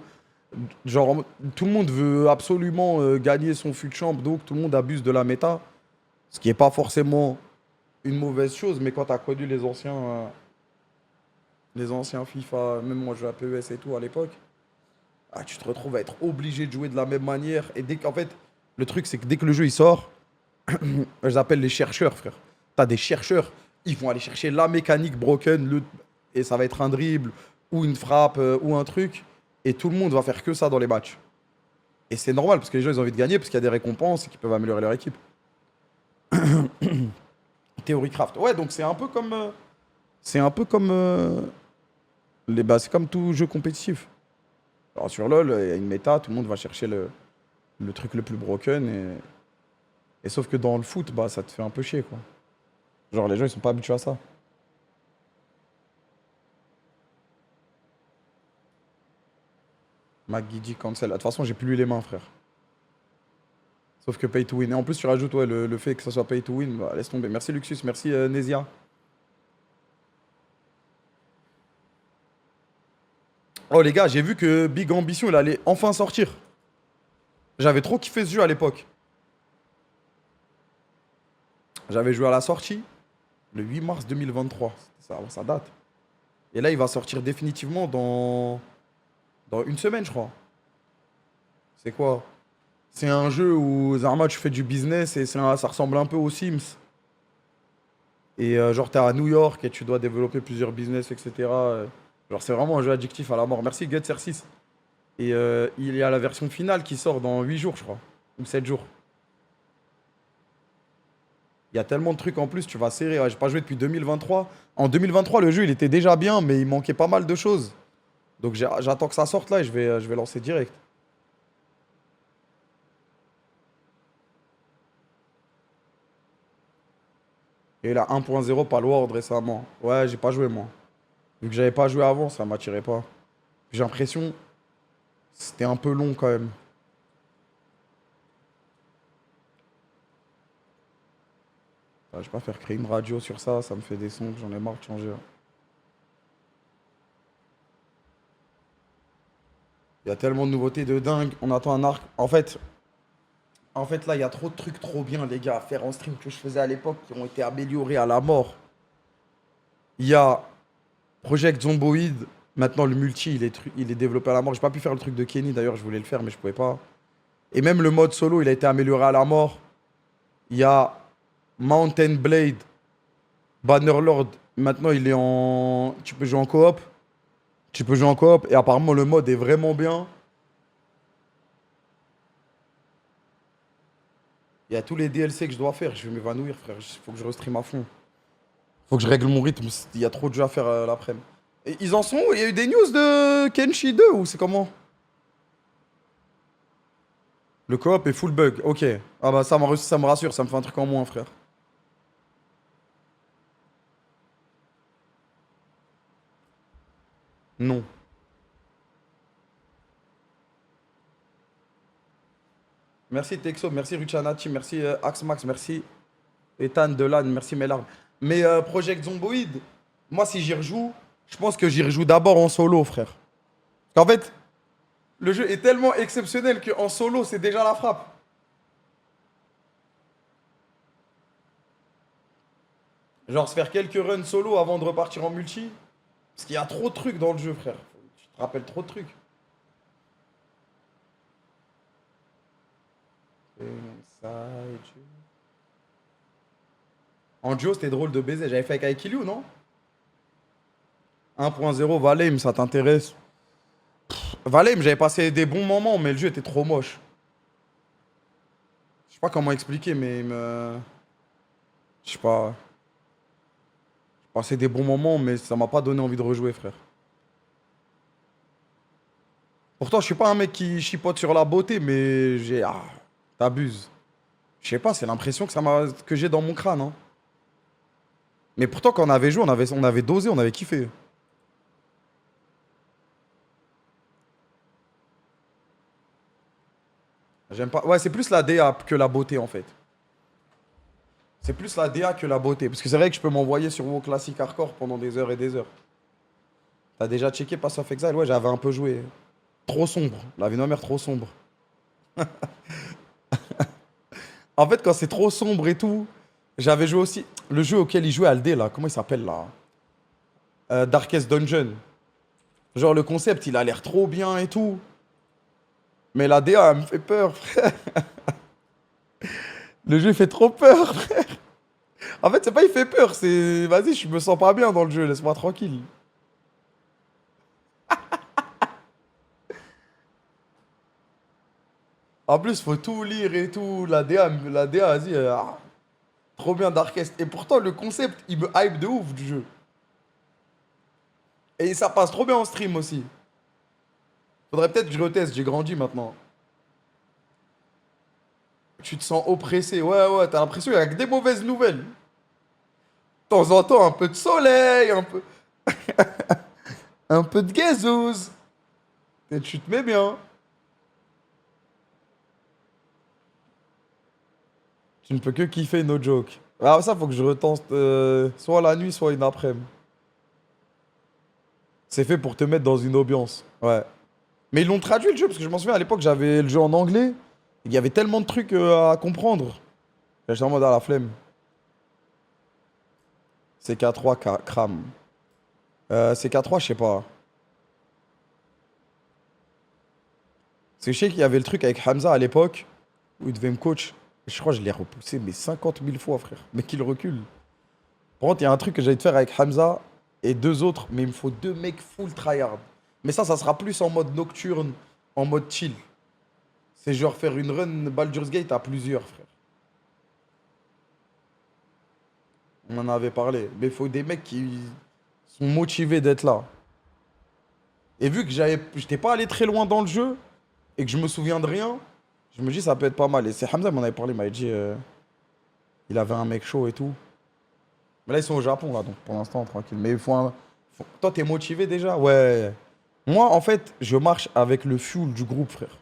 Genre, tout le monde veut absolument gagner son fut champ, donc tout le monde abuse de la méta. Ce qui n'est pas forcément une mauvaise chose, mais quand tu as connu les anciens FIFA, même moi je jouais à PES et tout à l'époque, ah, tu te retrouves à être obligé de jouer de la même manière. Et en fait, le truc c'est que dès que le jeu il sort, je les appelle les chercheurs, frère. T'as des chercheurs, ils vont aller chercher la mécanique broken, et ça va être un dribble, ou une frappe, ou un truc, et tout le monde va faire que ça dans les matchs. Et c'est normal, parce que les gens ils ont envie de gagner, parce qu'il y a des récompenses et qu'ils peuvent améliorer leur équipe. Theorycraft. Ouais, donc c'est un peu comme. C'est un peu comme. Bah, c'est comme tout jeu compétitif. Alors sur LoL, il y a une méta, tout le monde va chercher le truc le plus broken. Et sauf que dans le foot, bah, ça te fait un peu chier, quoi. Genre, les gens, ils sont pas habitués à ça. McGiddy cancel. Ah, de toute façon, j'ai plus les mains, frère. Sauf que pay to win. Et en plus, tu rajoutes ouais, le fait que ça soit pay to win, bah, laisse tomber. Merci Luxus, merci Nesia. Oh les gars, j'ai vu que Big Ambition, il allait enfin sortir. J'avais trop kiffé ce jeu à l'époque. J'avais joué à la sortie le 8 mars 2023. Ça date. Et là, il va sortir définitivement dans une semaine, je crois. C'est quoi? C'est un jeu où Zarma, tu fais du business et ça ressemble un peu aux Sims. Et genre, t'es à New York et tu dois développer plusieurs business, etc. Genre, c'est vraiment un jeu addictif à la mort. Merci GutSer6. Et il y a la version finale qui sort dans 8 jours, je crois. Ou 7 jours. Il y a tellement de trucs en plus, tu vas serrer. Ouais, j'ai pas joué depuis 2023. En 2023, le jeu, il était déjà bien, mais il manquait pas mal de choses. Donc j'attends que ça sorte là et je vais lancer direct. Et la 1.0 Palworld récemment. Ouais, j'ai pas joué moi. Vu que j'avais pas joué avant, ça m'attirait pas. J'ai l'impression c'était un peu long quand même. Ah, je vais pas faire créer une radio sur ça, ça me fait des sons que j'en ai marre de changer. Il y a tellement de nouveautés de dingue. On attend un arc. En fait là, il y a trop de trucs trop bien, les gars, à faire en stream que je faisais à l'époque qui ont été améliorés à la mort. Il y a Project Zomboid. Maintenant, le multi, il est développé à la mort. J'ai pas pu faire le truc de Kenny, d'ailleurs, je voulais le faire, mais je pouvais pas. Et même le mode solo, il a été amélioré à la mort. Il y a Mountain Blade, Bannerlord. Maintenant, il est en. Tu peux jouer en coop. Tu peux jouer en coop. Et apparemment, le mode est vraiment bien. Il y a tous les DLC que je dois faire. Je vais m'évanouir, frère. Il faut que je restream à fond. Faut que je règle mon rythme. Il y a trop de jeux à faire l'après-midi. Et ils en sont où? Il y a eu des news de Kenshi 2 ou c'est comment? Le coop est full bug. Ok. Ah bah ça me rassure. Ça me fait un truc en moins, frère. Non. Merci Texo. Merci Ruchanati. Merci Axmax. Merci Ethan Delan. Merci Melarm. Mais Project Zomboid, moi si j'y rejoue, je pense que j'y rejoue d'abord en solo, frère. Parce qu'en fait, le jeu est tellement exceptionnel qu'en solo, c'est déjà la frappe. Genre se faire quelques runs solo avant de repartir en multi. Parce qu'il y a trop de trucs dans le jeu, frère. Tu te rappelles trop de trucs. Inside you. En duo, c'était drôle de baiser. J'avais fait avec Aikiliu, non? 1.0, Valheim, ça t'intéresse? Valheim, j'avais passé des bons moments, mais le jeu était trop moche. Je sais pas comment expliquer, mais je sais pas. J'ai passé des bons moments, mais ça m'a pas donné envie de rejouer, frère. Pourtant, je suis pas un mec qui chipote sur la beauté, mais j'ai. Ah, t'abuses. Je sais pas, c'est l'impression que j'ai dans mon crâne, hein. Mais pourtant, quand on avait joué, on avait dosé, on avait kiffé. J'aime pas. Ouais, c'est plus la DA que la beauté, en fait. C'est plus la DA que la beauté. Parce que c'est vrai que je peux m'envoyer sur WoW Classic Hardcore pendant des heures et des heures. T'as déjà checké Pass of Exile? Ouais, j'avais un peu joué. Trop sombre. La vie de ma mère, trop sombre. En fait, quand c'est trop sombre et tout, j'avais joué aussi. Le jeu auquel il jouait Aldé, là, comment il s'appelle là? Darkest Dungeon. Genre, le concept, il a l'air trop bien et tout. Mais la DA, elle me fait peur, frère. Le jeu, il fait trop peur, frère. En fait, c'est pas il fait peur, c'est. Vas-y, je me sens pas bien dans le jeu, laisse-moi tranquille. En plus, faut tout lire et tout. La DA, vas-y, trop bien Darkest. Et pourtant, le concept, il me hype de ouf du jeu. Et ça passe trop bien en stream aussi. Faudrait peut-être que je reteste, j'ai grandi maintenant. Tu te sens oppressé, ouais, ouais, t'as l'impression qu'il y a que des mauvaises nouvelles. De temps en temps, un peu de soleil, un peu de gazeuse. Et tu te mets bien. Tu ne peux que kiffer no joke. Alors ça, faut que je retente soit la nuit, soit une après-midi. C'est fait pour te mettre dans une ambiance. Ouais. Mais ils l'ont traduit le jeu, parce que je m'en souviens à l'époque, j'avais le jeu en anglais. Il y avait tellement de trucs à comprendre. J'étais en mode à la flemme. CK3 cram. CK3, je sais pas. Parce que je sais qu'il y avait le truc avec Hamza à l'époque, où il devait me coach. Je crois que je l'ai repoussé, mais 50 000 fois, frère. Mais qu'il recule. Par contre, il y a un truc que j'allais te faire avec Hamza et deux autres, mais il me faut deux mecs full tryhard. Mais ça sera plus en mode nocturne, en mode chill. C'est genre faire une run Baldur's Gate à plusieurs, frère. On en avait parlé. Mais il faut des mecs qui sont motivés d'être là. Et vu que j'étais pas allé très loin dans le jeu et que je me souviens de rien, je me dis ça peut être pas mal. Et c'est Hamza qui m'en avait parlé, il m'avait dit il avait un mec chaud et tout. Mais là ils sont au Japon là, donc pour l'instant tranquille. Mais il faut un. Toi t'es motivé déjà? Ouais. Moi en fait je marche avec le fuel du groupe, frère.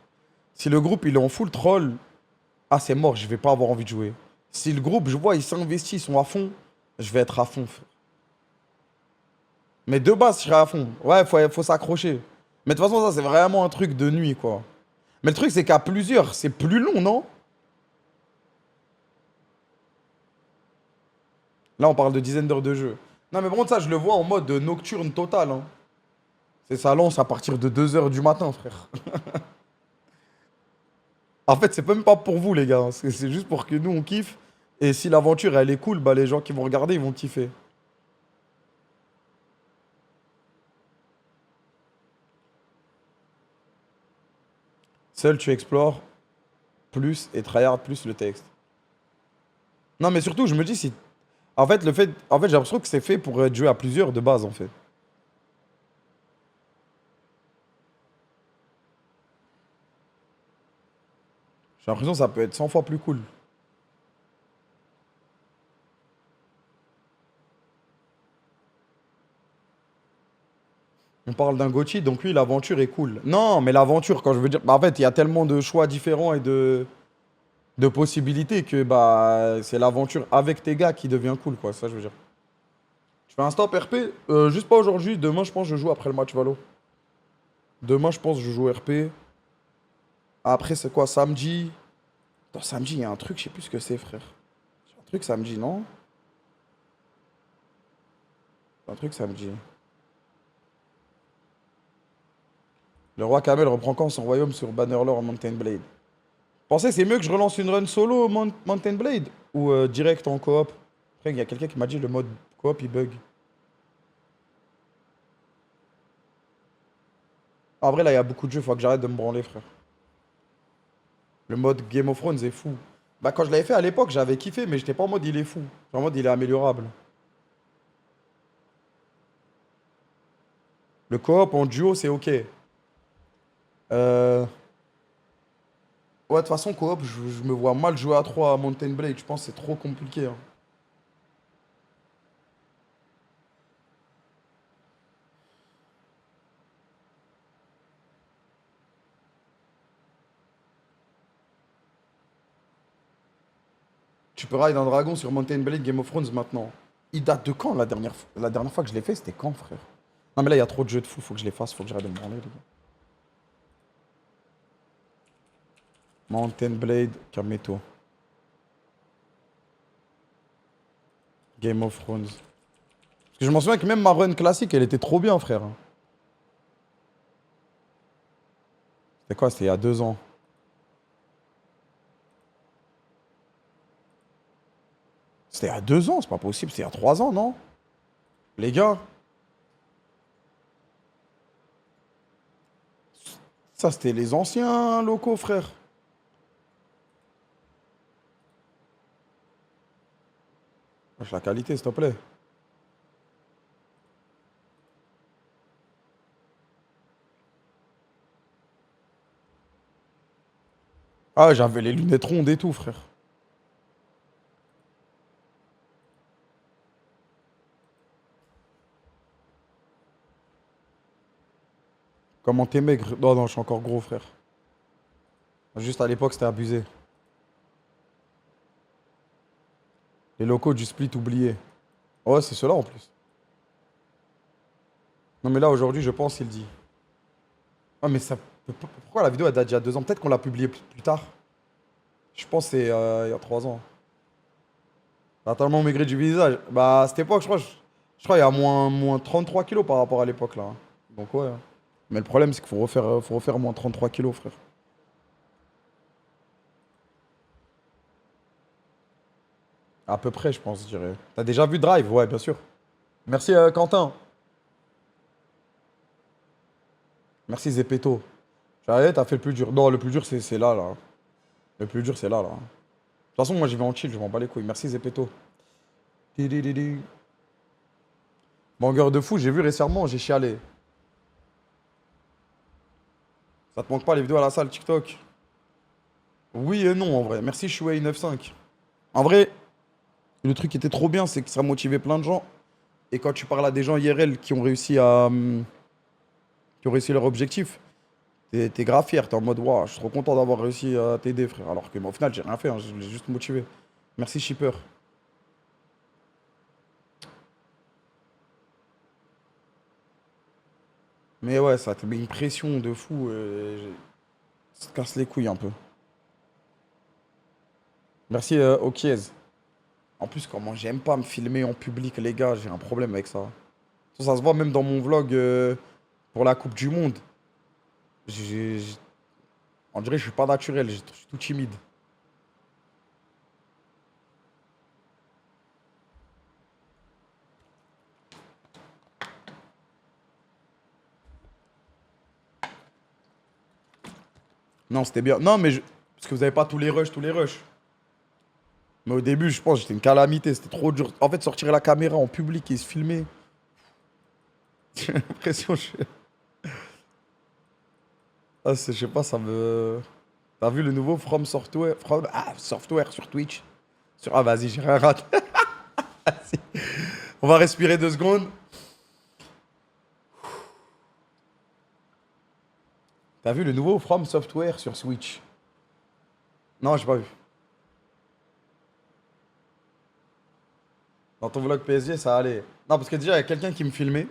Si le groupe il est en full troll, ah c'est mort, je vais pas avoir envie de jouer. Si le groupe, je vois, ils s'investissent, ils sont à fond, je vais être à fond, frère. Mais de base, je serai à fond. Ouais, faut s'accrocher. Mais de toute façon, ça, c'est vraiment un truc de nuit, quoi. Mais le truc, c'est qu'à plusieurs, c'est plus long, non? Là, on parle de dizaines d'heures de jeu. Non, mais par contre, ça, je le vois en mode nocturne total, hein. C'est ça lance à partir de 2 heures du matin, frère. En fait, c'est même pas pour vous, les gars, hein. C'est juste pour que nous, on kiffe. Et si l'aventure, elle est cool, bah, les gens qui vont regarder, ils vont kiffer. Seul, tu explores plus et tryhard plus le texte. Non, mais surtout, je me dis si. En fait, j'ai l'impression que c'est fait pour être joué à plusieurs de base, en fait. J'ai l'impression que ça peut être 100 fois plus cool. On parle d'un Gotti, donc oui, l'aventure est cool. Non, mais l'aventure, quand je veux dire. Bah, en fait, il y a tellement de choix différents et de possibilités que bah c'est l'aventure avec tes gars qui devient cool, quoi. Ça, je veux dire. Je fais un stop RP, juste pas aujourd'hui. Demain, je pense que je joue après le match Valo. Demain, je pense que je joue RP. Après, c'est quoi, samedi? Attends, samedi, il y a un truc, je sais plus ce que c'est, frère. Il y a un truc samedi, non? Un truc samedi. Le roi Kamel reprend quand son royaume sur Bannerlord en Mountain Blade? Pensez c'est mieux que je relance une run solo Mountain Blade ou direct en coop? Après, il y a quelqu'un qui m'a dit le mode coop, il bug. En vrai, là, il y a beaucoup de jeux, faut que j'arrête de me branler, frère. Le mode Game of Thrones est fou. Bah, quand je l'avais fait à l'époque, j'avais kiffé, mais j'étais pas en mode il est fou. J'étais en mode il est améliorable. Le coop en duo, c'est ok. Ouais, de toute façon, coop, je me vois mal jouer à 3 à Mountain Blade. Je pense que c'est trop compliqué, hein. Tu peux ride un dragon sur Mountain Blade Game of Thrones maintenant. Il date de quand la dernière fois que je l'ai fait, c'était quand, frère? Non, mais là, il y a trop de jeux de fou, faut que je les fasse, faut que j'arrête de me branler, les gars. Mountain Blade, Kameto. Game of Thrones. Parce que je m'en souviens que même ma run classique, elle était trop bien, frère. C'était quoi? C'était il y a 2 ans. C'était il y a 2 ans, c'est pas possible. C'était il y a 3 ans, non? Les gars, ça, c'était les anciens locaux, frère. Wesh, la qualité, s'il te plaît. Ah, j'avais les lunettes rondes et tout, frère. Comment t'es maigre? Non, non, je suis encore gros, frère. Juste à l'époque, c'était abusé. Les locaux du split oubliés. Ouais, c'est ceux-là en plus. Non, mais là, aujourd'hui, je pense, il dit. Ah, mais ça. Pourquoi la vidéo, elle date d'il y a 2 ans? Peut-être qu'on l'a publiée plus tard. Je pense que c'est il y a 3 ans. T'as tellement maigri du visage. Bah, à cette époque, je crois qu'il y a moins 33 kilos par rapport à l'époque, là, hein. Donc, ouais, hein. Mais le problème, c'est qu'il faut refaire moins 33 kilos, frère. À peu près, je pense, je dirais. T'as déjà vu Drive? Ouais, bien sûr. Merci, Quentin. Merci, Zeppeto. J'arrête, t'as fait le plus dur. Non, le plus dur, c'est là, là. Le plus dur, c'est là, là. De toute façon, moi, j'y vais en chill, je m'en bats les couilles. Merci, Zeppeto. Tidididi. Banger de fou, j'ai vu récemment, j'ai chialé. Ça te manque pas les vidéos à la salle TikTok? Oui et non, en vrai. Merci, Shuei95. En vrai, le truc qui était trop bien, c'est que ça motivait plein de gens. Et quand tu parles à des gens IRL qui ont réussi leur objectif, t'es grave fier. T'es en mode, waouh, je suis trop content d'avoir réussi à t'aider, frère. Alors que, moi, au final, j'ai rien fait, hein, je l'ai juste motivé. Merci, Shipper. Mais ouais, ça te met une pression de fou. Ça te casse les couilles un peu. Merci, Okiez. En plus, comment j'aime pas me filmer en public, les gars, j'ai un problème avec ça. Ça se voit même dans mon vlog pour la Coupe du Monde. J'ai- On dirait que je suis pas naturel, je suis tout timide. Non, c'était bien. Non, mais parce que vous avez pas tous les rushs, tous les rushs. Mais au début, je pense que j'étais une calamité, c'était trop dur. En fait, sortir la caméra en public et se filmer, j'ai l'impression, ah, je sais pas, ça me... T'as vu le nouveau From Software, Software sur Twitch? Ah, vas-y, j'ai rien raté. On va respirer 2 secondes. T'as vu le nouveau From Software sur Switch? Non, j'ai pas vu. Dans ton vlog PSG, ça allait. Non, parce que déjà, il y a quelqu'un qui me filmait.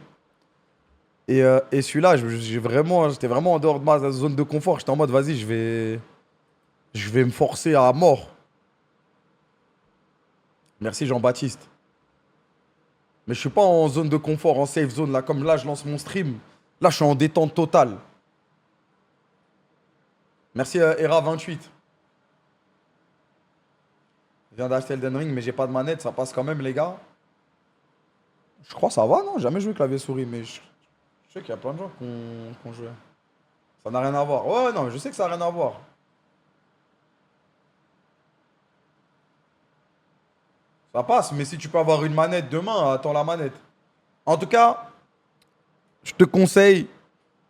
Et celui-là, j'étais vraiment en dehors de ma zone de confort. J'étais en mode, vas-y, je vais me forcer à mort. Merci Jean-Baptiste. Mais je suis pas en zone de confort, en safe zone. Là, comme là, je lance mon stream. Là, je suis en détente totale. Merci Era28. Je viens d'acheter Elden Ring, mais j'ai pas de manette, ça passe quand même, les gars. Je crois que ça va, non? J'ai jamais joué clavier souris, mais je sais qu'il y a plein de gens qui ont joué. Ça n'a rien à voir. Ouais, non, je sais que ça n'a rien à voir. Ça passe, mais si tu peux avoir une manette demain, attends la manette. En tout cas, je te conseille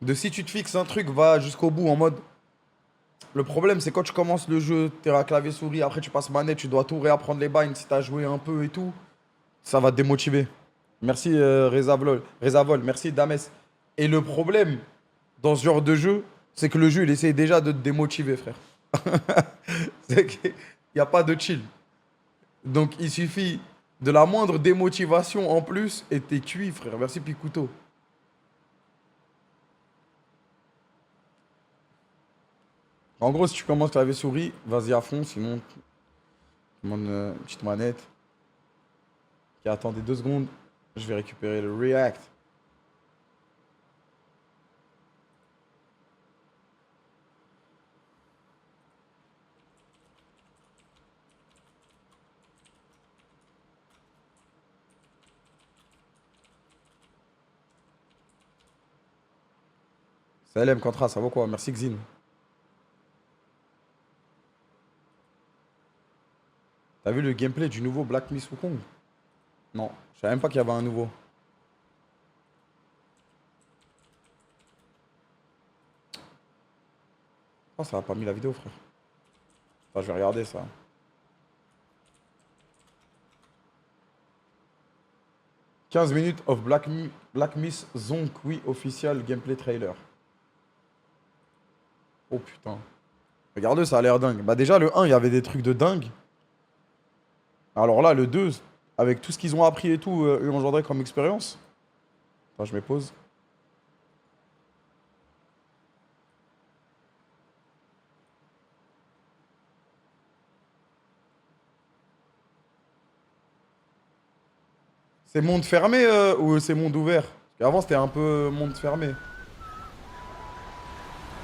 de si tu te fixes un truc, va jusqu'au bout en mode. Le problème, c'est quand tu commences le jeu, t'es à clavier souris, après tu passes manette, tu dois tout réapprendre les binds si t'as joué un peu et tout. Ça va te démotiver. Merci Rezavol, merci Dames. Et le problème dans ce genre de jeu, c'est que le jeu, il essaye déjà de te démotiver, frère. C'est qu'il n'y a pas de chill. Donc il suffit de la moindre démotivation en plus et t'es cuit, frère. Merci Picouto. En gros, si tu commences clavier souris, vas-y à fond, sinon, tu demandes une petite manette. Ok, attendez 2 secondes, je vais récupérer le React. Salam Contra, ça vaut quoi? Merci Xin. T'as vu le gameplay du nouveau Black Myth Wukong? Non, je savais même pas qu'il y avait un nouveau. Oh, ça a pas mis la vidéo, frère. Enfin, je vais regarder ça. « 15 minutes of Black Myth Zonkui official gameplay trailer. » Oh putain. Regarde, ça a l'air dingue. Bah déjà, le 1, il y avait des trucs de dingue. Alors là, le 2, avec tout ce qu'ils ont appris et tout, engendré comme expérience. Attends, je me pose. C'est monde fermé ou c'est monde ouvert? Parce qu'avant, c'était un peu monde fermé.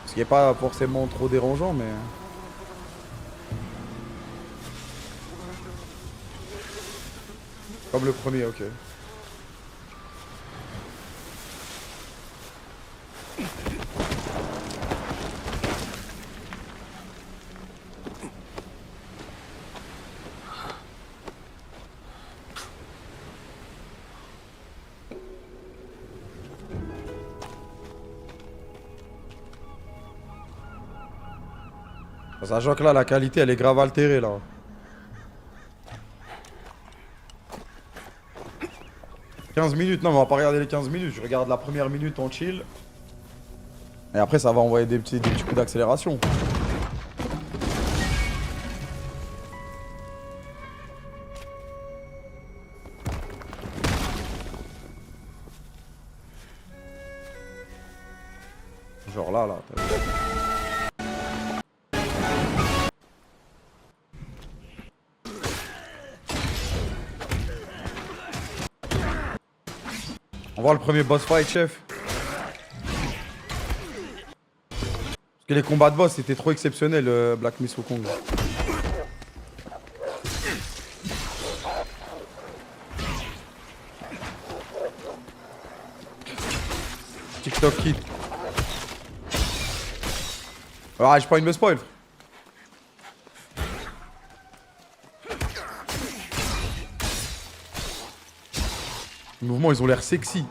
Ce qui n'est pas forcément trop dérangeant, mais... Comme le premier, ok. Sachant que là, la qualité, elle est grave altérée, là. « 15 minutes, non, mais on va pas regarder les 15 minutes. Je regarde la première minute en chill. Et après, ça va envoyer des petits coups d'accélération. Genre là, là. On voit le premier boss fight, chef. Parce que les combats de boss, c'était trop exceptionnel, Black Myth Wukong. TikTok Kid. Ah, j'ai pas envie de me spoil. Les mouvements, ils ont l'air sexy.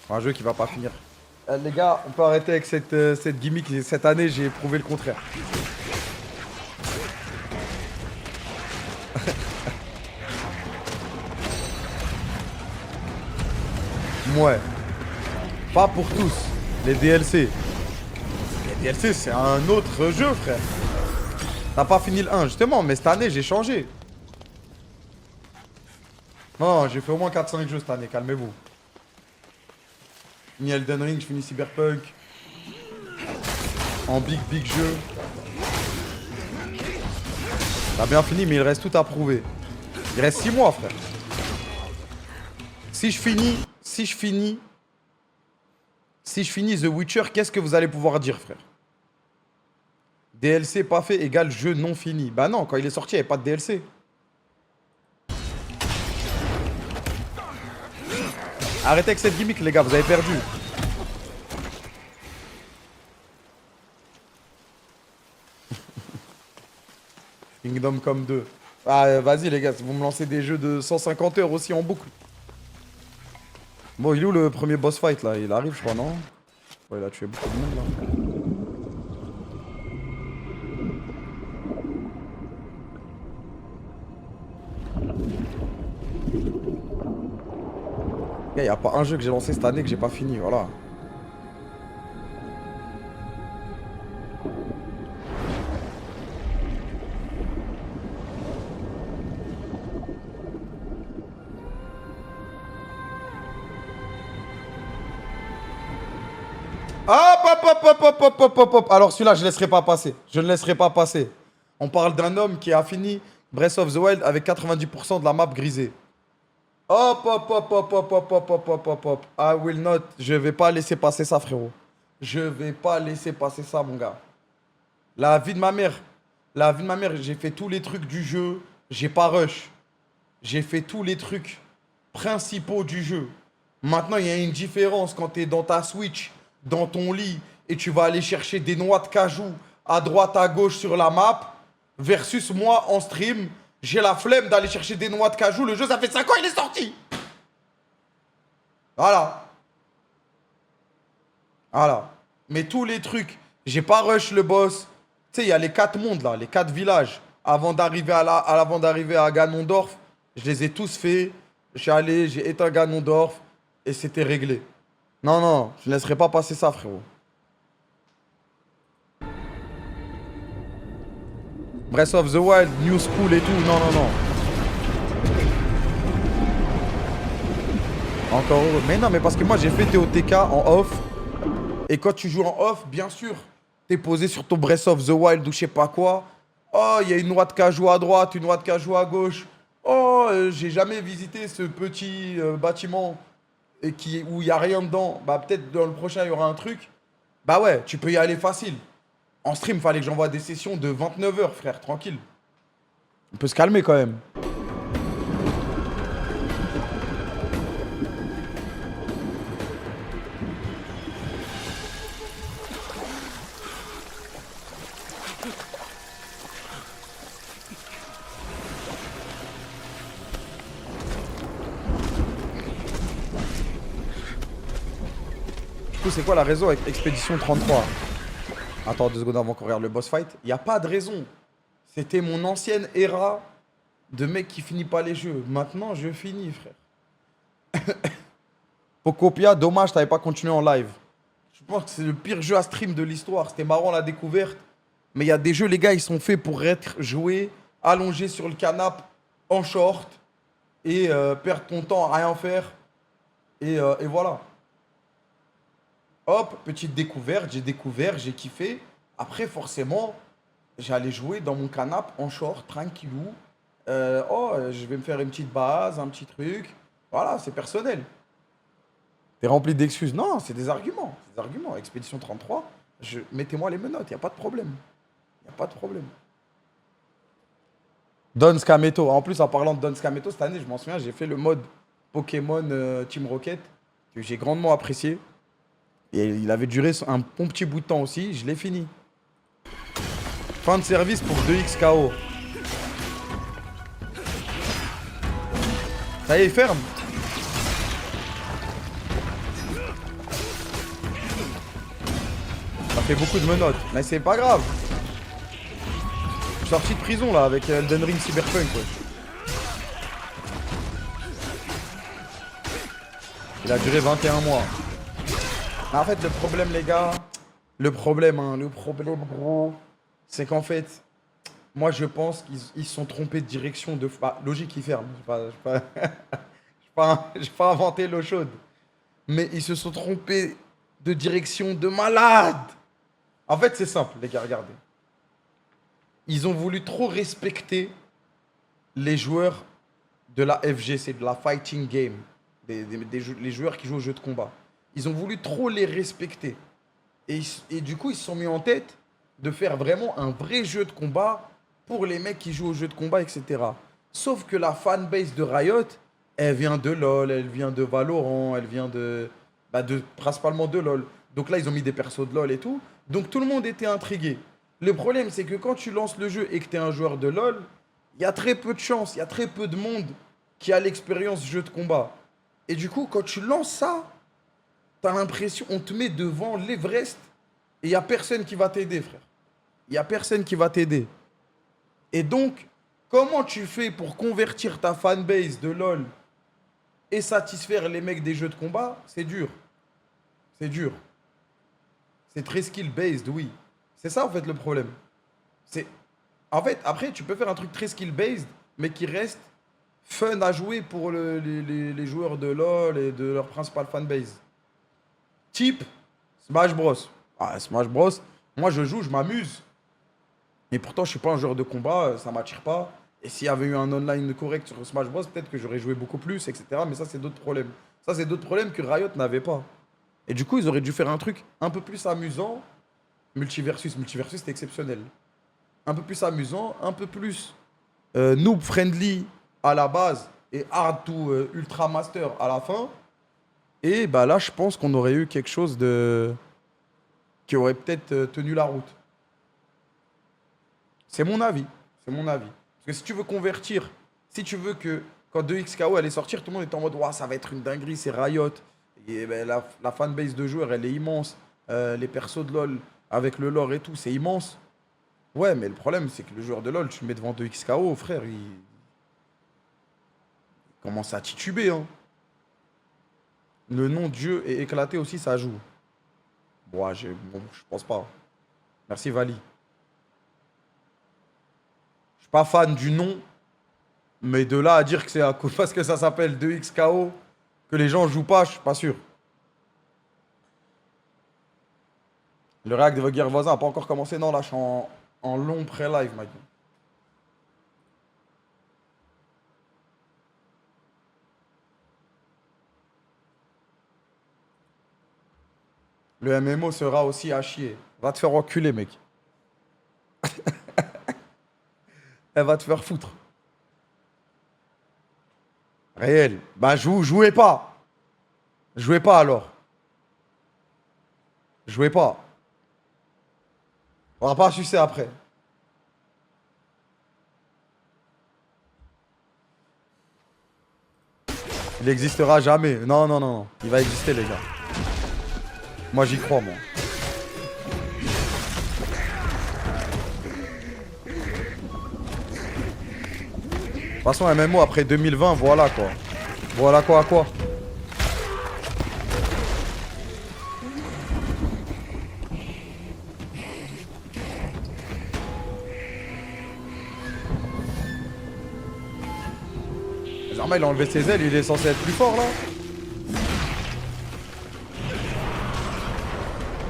Un jeu qui va pas finir. Les gars, on peut arrêter avec cette gimmick. Cette année, j'ai prouvé le contraire. Ouais. Pas pour tous. Les DLC. Les DLC, c'est un autre jeu, frère. T'as pas fini le 1, justement, mais cette année, j'ai changé. Non, j'ai fait au moins 4-5 jeux cette année, calmez-vous. Ni Elden Ring, je finis Cyberpunk. En big jeu. T'as bien fini, mais il reste tout à prouver. Il reste 6 mois, frère. Si je finis Si je finis The Witcher, qu'est-ce que vous allez pouvoir dire, frère? DLC pas fait égale jeu non fini. Bah non, quand il est sorti, il n'y avait pas de DLC. Arrêtez avec cette gimmick, les gars, vous avez perdu. Kingdom Come 2. Ah, vas-y, les gars, vous me lancez des jeux de 150 heures aussi en boucle. Bon, il est où le premier boss fight, là? Il arrive, je crois, non? Ouais, il a tué beaucoup de monde, là. Il n'y a pas un jeu que j'ai lancé cette année que j'ai pas fini, voilà. Hop. Alors celui-là, je ne laisserai pas passer. Je ne laisserai pas passer. On parle d'un homme qui a fini Breath of the Wild avec 90% de la map grisée. Hop. I will not. Je vais pas laisser passer ça, frérot. Je vais pas laisser passer ça, mon gars. La vie de ma mère. La vie de ma mère, j'ai fait tous les trucs du jeu. J'ai pas rush. J'ai fait tous les trucs principaux du jeu. Maintenant, il y a une différence quand tu es dans ta Switch, dans ton lit, et tu vas aller chercher des noix de cajou à droite, à gauche sur la map, versus moi en stream, j'ai la flemme d'aller chercher des noix de cajou. Le jeu, ça fait 5 ans, il est sorti. Voilà. Voilà. Mais tous les trucs, j'ai pas rush le boss. Tu sais, il y a les 4 mondes là, les 4 villages. Avant d'arriver avant d'arriver à Ganondorf, je les ai tous faits. Je suis allé, j'ai éteint Ganondorf et c'était réglé. Non, je ne laisserai pas passer ça, frérot. Breath of the Wild, New School et tout, non. Encore heureux. Mais non, mais parce que moi j'ai fait TOTK en off. Et quand tu joues en off, bien sûr, t'es posé sur ton Breath of the Wild ou je sais pas quoi. Oh, il y a une noix de cajou à droite, une noix de cajou à gauche. Oh, j'ai jamais visité ce petit bâtiment et où il y a rien dedans. Bah peut-être dans le prochain il y aura un truc. Bah ouais, tu peux y aller facile. En stream, fallait que j'envoie des sessions de 29 heures, frère, tranquille. On peut se calmer quand même. Du coup, c'est quoi la raison avec Expédition 33? Attends 2 secondes avant qu'on regarde le boss fight. Il n'y a pas de raison. C'était mon ancienne era de mec qui finit pas les jeux. Maintenant, je finis, frère. Pocopia, dommage, t'avais pas continué en live. Je pense que c'est le pire jeu à stream de l'histoire. C'était marrant la découverte. Mais il y a des jeux, les gars, ils sont faits pour être joués, allongés sur le canapé, en short, et perdre ton temps à rien faire. Et voilà. Hop, petite découverte, j'ai découvert, j'ai kiffé. Après, forcément, j'allais jouer dans mon canapé en short, tranquillou. Je vais me faire une petite base, un petit truc. Voilà, c'est personnel. T'es rempli d'excuses. Non, c'est des arguments. Des arguments. Expédition 33, mettez-moi les menottes, y a pas de problème. Y a pas de problème. Don Scametto. En plus, en parlant de Don Scametto, cette année, je m'en souviens, j'ai fait le mode Pokémon Team Rocket, que j'ai grandement apprécié. Et il avait duré un bon petit bout de temps aussi. Je l'ai fini. Fin de service pour 2x KO. Ça y est, ferme. Ça fait beaucoup de menottes. Mais c'est pas grave. Je suis sorti de prison là avec Elden Ring Cyberpunk. Ouais. Il a duré 21 mois. Mais en fait, le problème, les gars, le problème, gros, c'est qu'en fait, moi, je pense qu'ils se sont trompés de direction de... Bah, logique, ils ferment. J'ai pas inventé l'eau chaude. Mais ils se sont trompés de direction de malade. En fait, c'est simple, les gars, regardez. Ils ont voulu trop respecter les joueurs de la FGC, de la Fighting Game, les joueurs qui jouent aux jeux de combat. Ils ont voulu trop les respecter. Et du coup, ils se sont mis en tête de faire vraiment un vrai jeu de combat pour les mecs qui jouent au jeu de combat, etc. Sauf que la fanbase de Riot, elle vient de LoL, elle vient de Valorant, elle vient principalement de LoL. Donc là, ils ont mis des persos de LoL et tout. Donc tout le monde était intrigué. Le problème, c'est que quand tu lances le jeu et que tu es un joueur de LoL, il y a très peu de chance, il y a très peu de monde qui a l'expérience jeu de combat. Et du coup, quand tu lances ça, t'as l'impression, on te met devant l'Everest et il n'y a personne qui va t'aider, frère. Il n'y a personne qui va t'aider. Et donc, comment tu fais pour convertir ta fanbase de LoL et satisfaire les mecs des jeux de combat? C'est dur. C'est dur. C'est très skill-based, oui. C'est ça, en fait, le problème. C'est... En fait, après, tu peux faire un truc très skill-based, mais qui reste fun à jouer pour les joueurs de LoL et de leur principal fanbase. Type Smash Bros. Ah, Smash Bros, moi je joue, je m'amuse. Et pourtant, je suis pas un joueur de combat, ça m'attire pas. Et s'il y avait eu un online correct sur Smash Bros, peut-être que j'aurais joué beaucoup plus, etc. Mais ça, c'est d'autres problèmes. Ça, c'est d'autres problèmes que Riot n'avait pas. Et du coup, ils auraient dû faire un truc un peu plus amusant. Multiversus, c'était exceptionnel. Un peu plus amusant, un peu plus noob friendly à la base et hard to ultra master à la fin. Et bah là, je pense qu'on aurait eu quelque chose de qui aurait peut-être tenu la route. C'est mon avis. C'est mon avis. Parce que si tu veux convertir, si tu veux que quand 2XKO allait sortir, tout le monde était en mode ouah, ça va être une dinguerie, c'est Riot. Et ben, la fanbase de joueurs, elle est immense. Les persos de LoL avec le lore et tout, c'est immense. Ouais, mais le problème, c'est que le joueur de LoL, tu le mets devant 2XKO, frère, il commence à tituber. Hein. Le nom Dieu est éclaté aussi, ça joue. Bon, bon, je pense pas. Merci, Vali. Je suis pas fan du nom, mais de là à dire que c'est parce que ça s'appelle 2XKO que les gens jouent pas, je suis pas sûr. Le réact de vos guerres voisins n'a pas encore commencé. Non, là, je suis en long pré-live maintenant. Le MMO sera aussi à chier. Va te faire enculer, mec. Elle va te faire foutre. Réel. Bah, jouez pas. Jouez pas alors. Jouez pas. On va pas sucer après. Il n'existera jamais. Non, non, non. Il va exister, les gars. Moi, j'y crois, moi. De toute façon, MMO après 2020, voilà quoi. Voilà quoi à quoi. Désormais, il a enlevé ses ailes, il est censé être plus fort là.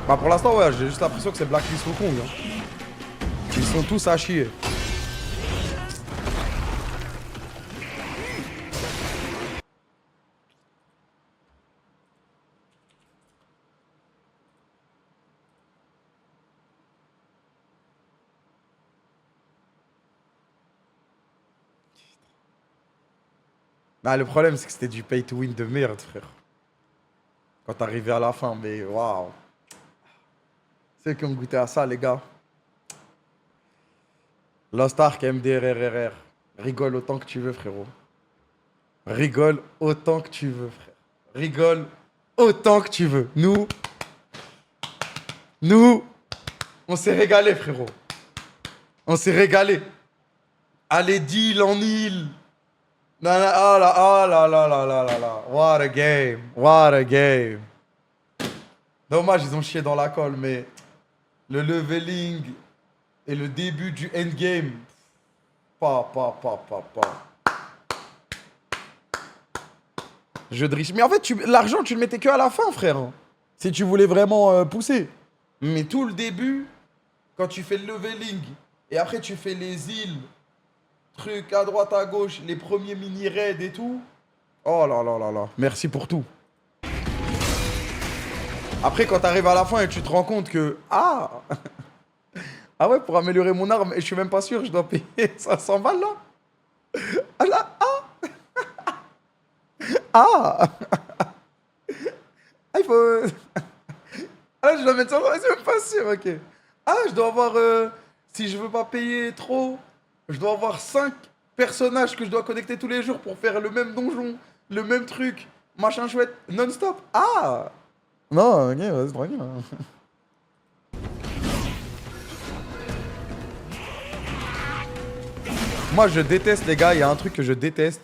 Bah pour l'instant, ouais, j'ai juste l'impression que c'est Blacklist Wukong. Hein. Ils sont tous à chier. Bah, le problème, c'est que c'était du pay to win de merde, frère. Quand t'arrivais à la fin, mais waouh. Ceux qui ont goûté à ça, les gars. Lost Ark, MDRRR. Rigole autant que tu veux, frérot. Rigole autant que tu veux, frère. Rigole autant que tu veux. Nous, on s'est régalé, frérot. On s'est régalé. Allez, d'île en île. Oh là, oh là là là là là là. What a game. What a game. Dommage, ils ont chié dans la colle, mais le leveling et le début du endgame. Pas. Jeu de riche. Mais en fait, l'argent, tu le mettais que à la fin, frère. Hein. Si tu voulais vraiment pousser. Mais tout le début, quand tu fais le leveling, et après tu fais les îles, trucs à droite, à gauche, les premiers mini-raids et tout. Oh là là là là. Merci pour tout. Après, quand t'arrives à la fin et tu te rends compte que... Ah! Ah ouais, pour améliorer mon arme, et je suis même pas sûr, je dois payer 500 balles, là. Ah là! Ah! Ah, il faut... Ah, je dois mettre ça dans... C'est même pas sûr, ok. Ah, je dois avoir... si je veux pas payer trop, je dois avoir 5 personnages que je dois connecter tous les jours pour faire le même donjon, le même truc, machin chouette, non-stop. Ah! Non, ok, vas-y, tranquille. Hein. Moi, je déteste, les gars, il y a un truc que je déteste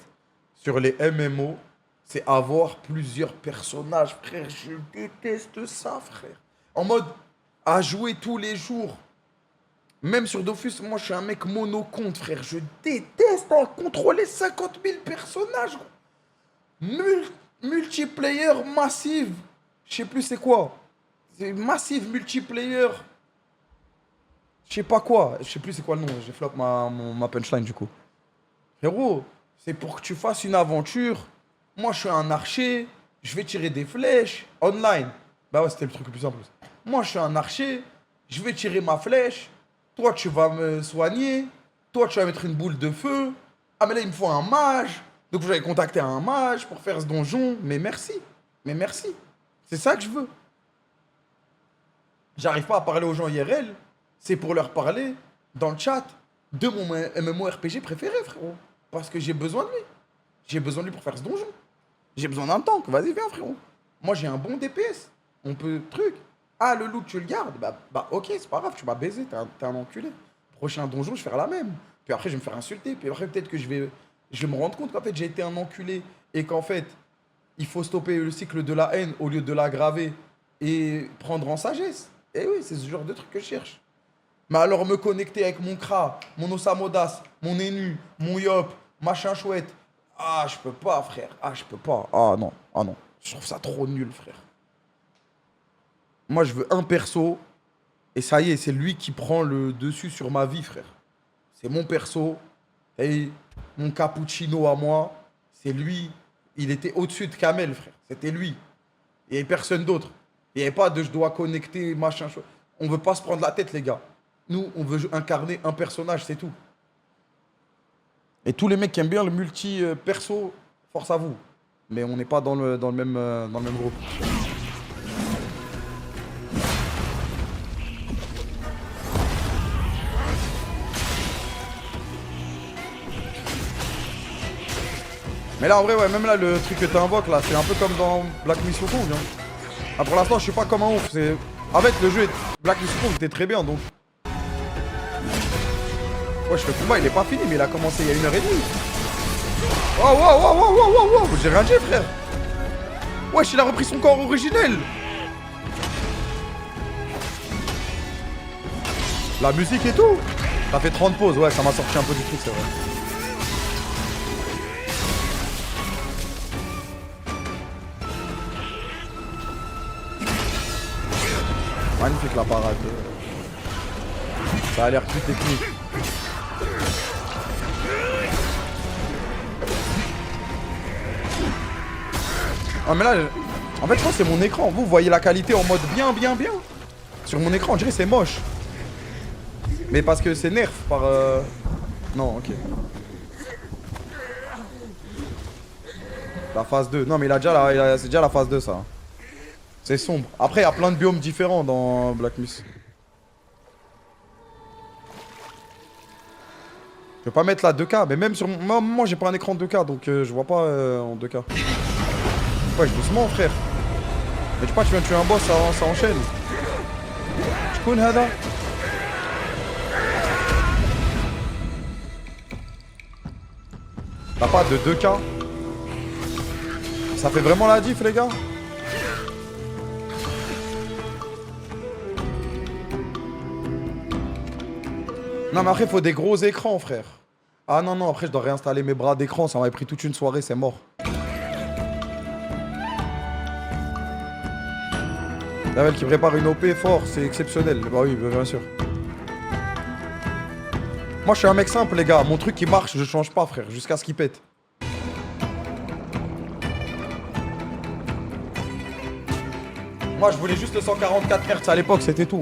sur les MMO, c'est avoir plusieurs personnages, frère. Je déteste ça, frère. En mode, à jouer tous les jours. Même sur Dofus, moi, je suis un mec mono-compte, frère. Je déteste contrôler 50 000 personnages. Multiplayer massive. Je sais plus c'est quoi. C'est massive multiplayer. Je sais pas quoi. Je sais plus c'est quoi le nom. J'ai flop ma punchline du coup. Frérot, c'est pour que tu fasses une aventure. Moi, je suis un archer. Je vais tirer des flèches. Online. Bah ouais, c'était le truc le plus simple. Moi, je suis un archer. Je vais tirer ma flèche. Toi, tu vas me soigner. Toi, tu vas mettre une boule de feu. Ah, mais là, il me faut un mage. Donc, j'avais contacté un mage pour faire ce donjon. Mais merci. Mais merci. C'est ça que je veux. J'arrive pas à parler aux gens IRL. C'est pour leur parler dans le chat de mon MMORPG préféré, frérot. Parce que j'ai besoin de lui. J'ai besoin de lui pour faire ce donjon. J'ai besoin d'un tank. Vas-y, viens, frérot. Moi, j'ai un bon DPS. On peut... Truc. Ah, le loot, tu le gardes. Bah ok, c'est pas grave. Tu m'as baisé. T'es un enculé. Prochain donjon, je vais faire la même. Puis après, je vais me faire insulter. Puis après, peut-être que je vais me rendre compte qu'en fait, j'ai été un enculé. Et qu'en fait, il faut stopper le cycle de la haine au lieu de l'aggraver. Et prendre en sagesse. Et oui, c'est ce genre de truc que je cherche. Mais alors me connecter avec mon Kra, mon Osamodas, mon Enu, mon Yop, machin chouette. Ah, je peux pas, frère. Ah, je peux pas. Ah non, ah non. Je trouve ça trop nul, frère. Moi, je veux un perso. Et ça y est, c'est lui qui prend le dessus sur ma vie, frère. C'est mon perso. Et mon cappuccino à moi, c'est lui. Il était au-dessus de Kamel, frère. C'était lui. Il n'y avait personne d'autre. Il n'y avait pas de je dois connecter, machin chouette. On veut pas se prendre la tête, les gars. Nous, on veut incarner un personnage, c'est tout. Et tous les mecs qui aiment bien le multi-perso, force à vous. Mais on n'est pas dans le même groupe. Mais là, en vrai, ouais, même là, le truc que tu invoques, là, c'est un peu comme dans Black Myth Wukong. Hein. Ah, pour l'instant, je suis pas comme un ouf. En fait, le jeu Black Myth Wukong était très bien, donc... Wesh, le combat il est pas fini, mais il a commencé il y a 1h30. Oh, wow, wow, wow, wow, wow, wow, j'ai rien dit, frère. Wesh, il a repris son corps originel. La musique et tout. Ça fait 30 pauses, ouais, ça m'a sorti un peu du truc, c'est vrai. Magnifique la parade. Ça a l'air plus technique. Ah mais là, en fait je pense que c'est mon écran. Vous voyez la qualité en mode bien. Sur mon écran, on dirait que c'est moche. Mais parce que c'est nerf par... Non, ok. La phase 2. Non mais c'est déjà la phase 2 ça. C'est sombre. Après il y a plein de biomes différents dans Black Myth. Je vais pas mettre la 2K, mais même sur... Moi j'ai pas un écran 2K, donc je vois pas en 2K. Ouais, doucement frère. Mais tu sais pas, tu viens de tuer un boss, ça enchaîne. Tu connais Hada? T'as pas de 2K? Ça fait vraiment la diff les gars? Non mais après il faut des gros écrans frère. Ah non, après je dois réinstaller mes bras d'écran, ça m'avait pris toute une soirée, c'est mort. Lavel qui prépare une OP fort, c'est exceptionnel. Bah oui, bien sûr. Moi je suis un mec simple les gars, mon truc qui marche, je change pas frère, jusqu'à ce qu'il pète. Moi, je voulais juste le 144 Hz à l'époque, c'était tout.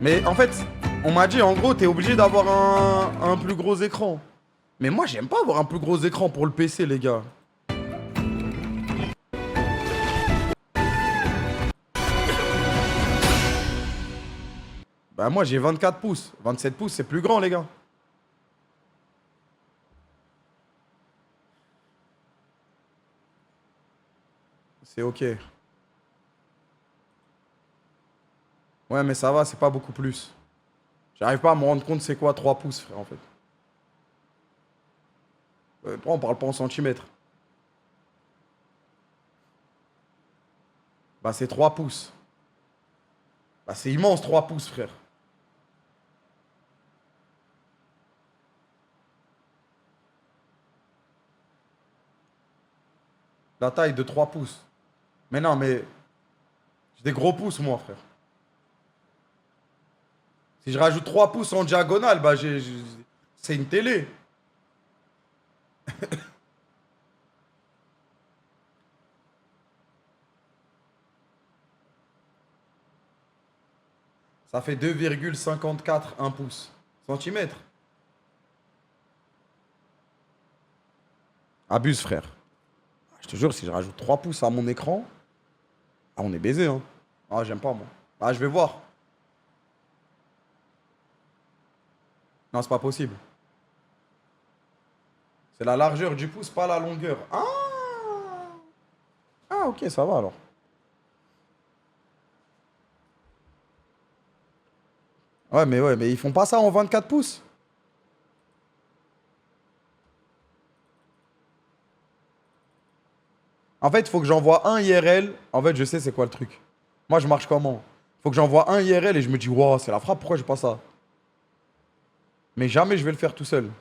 Mais en fait, on m'a dit, en gros, t'es obligé d'avoir un plus gros écran. Mais moi, j'aime pas avoir un plus gros écran pour le PC, les gars. Bah moi, j'ai 24 pouces. 27 pouces, c'est plus grand, les gars. C'est ok. Ouais, mais ça va, c'est pas beaucoup plus. J'arrive pas à me rendre compte c'est quoi 3 pouces, frère, en fait. Pourquoi on parle pas en centimètres? Bah c'est 3 pouces. Bah c'est immense 3 pouces, frère. La taille de 3 pouces. Mais non, mais j'ai des gros pouces, moi, frère. Si je rajoute 3 pouces en diagonale, bah c'est une télé. Ça fait 2,54 1 pouce. Centimètres. Abuse, frère. Je te jure, si je rajoute 3 pouces à mon écran, ah, on est baisé, hein. Ah, j'aime pas, moi. Ah, je vais voir. Non, c'est pas possible. C'est la largeur du pouce, pas la longueur. Ah! Ah, ok, ça va alors. Ouais, mais ils font pas ça en 24 pouces. En fait, il faut que j'envoie un IRL. En fait, je sais c'est quoi le truc. Moi, je marche comment? Faut que j'envoie un IRL et je me dis, wow, c'est la frappe, pourquoi je pas ça? Mais jamais je vais le faire tout seul.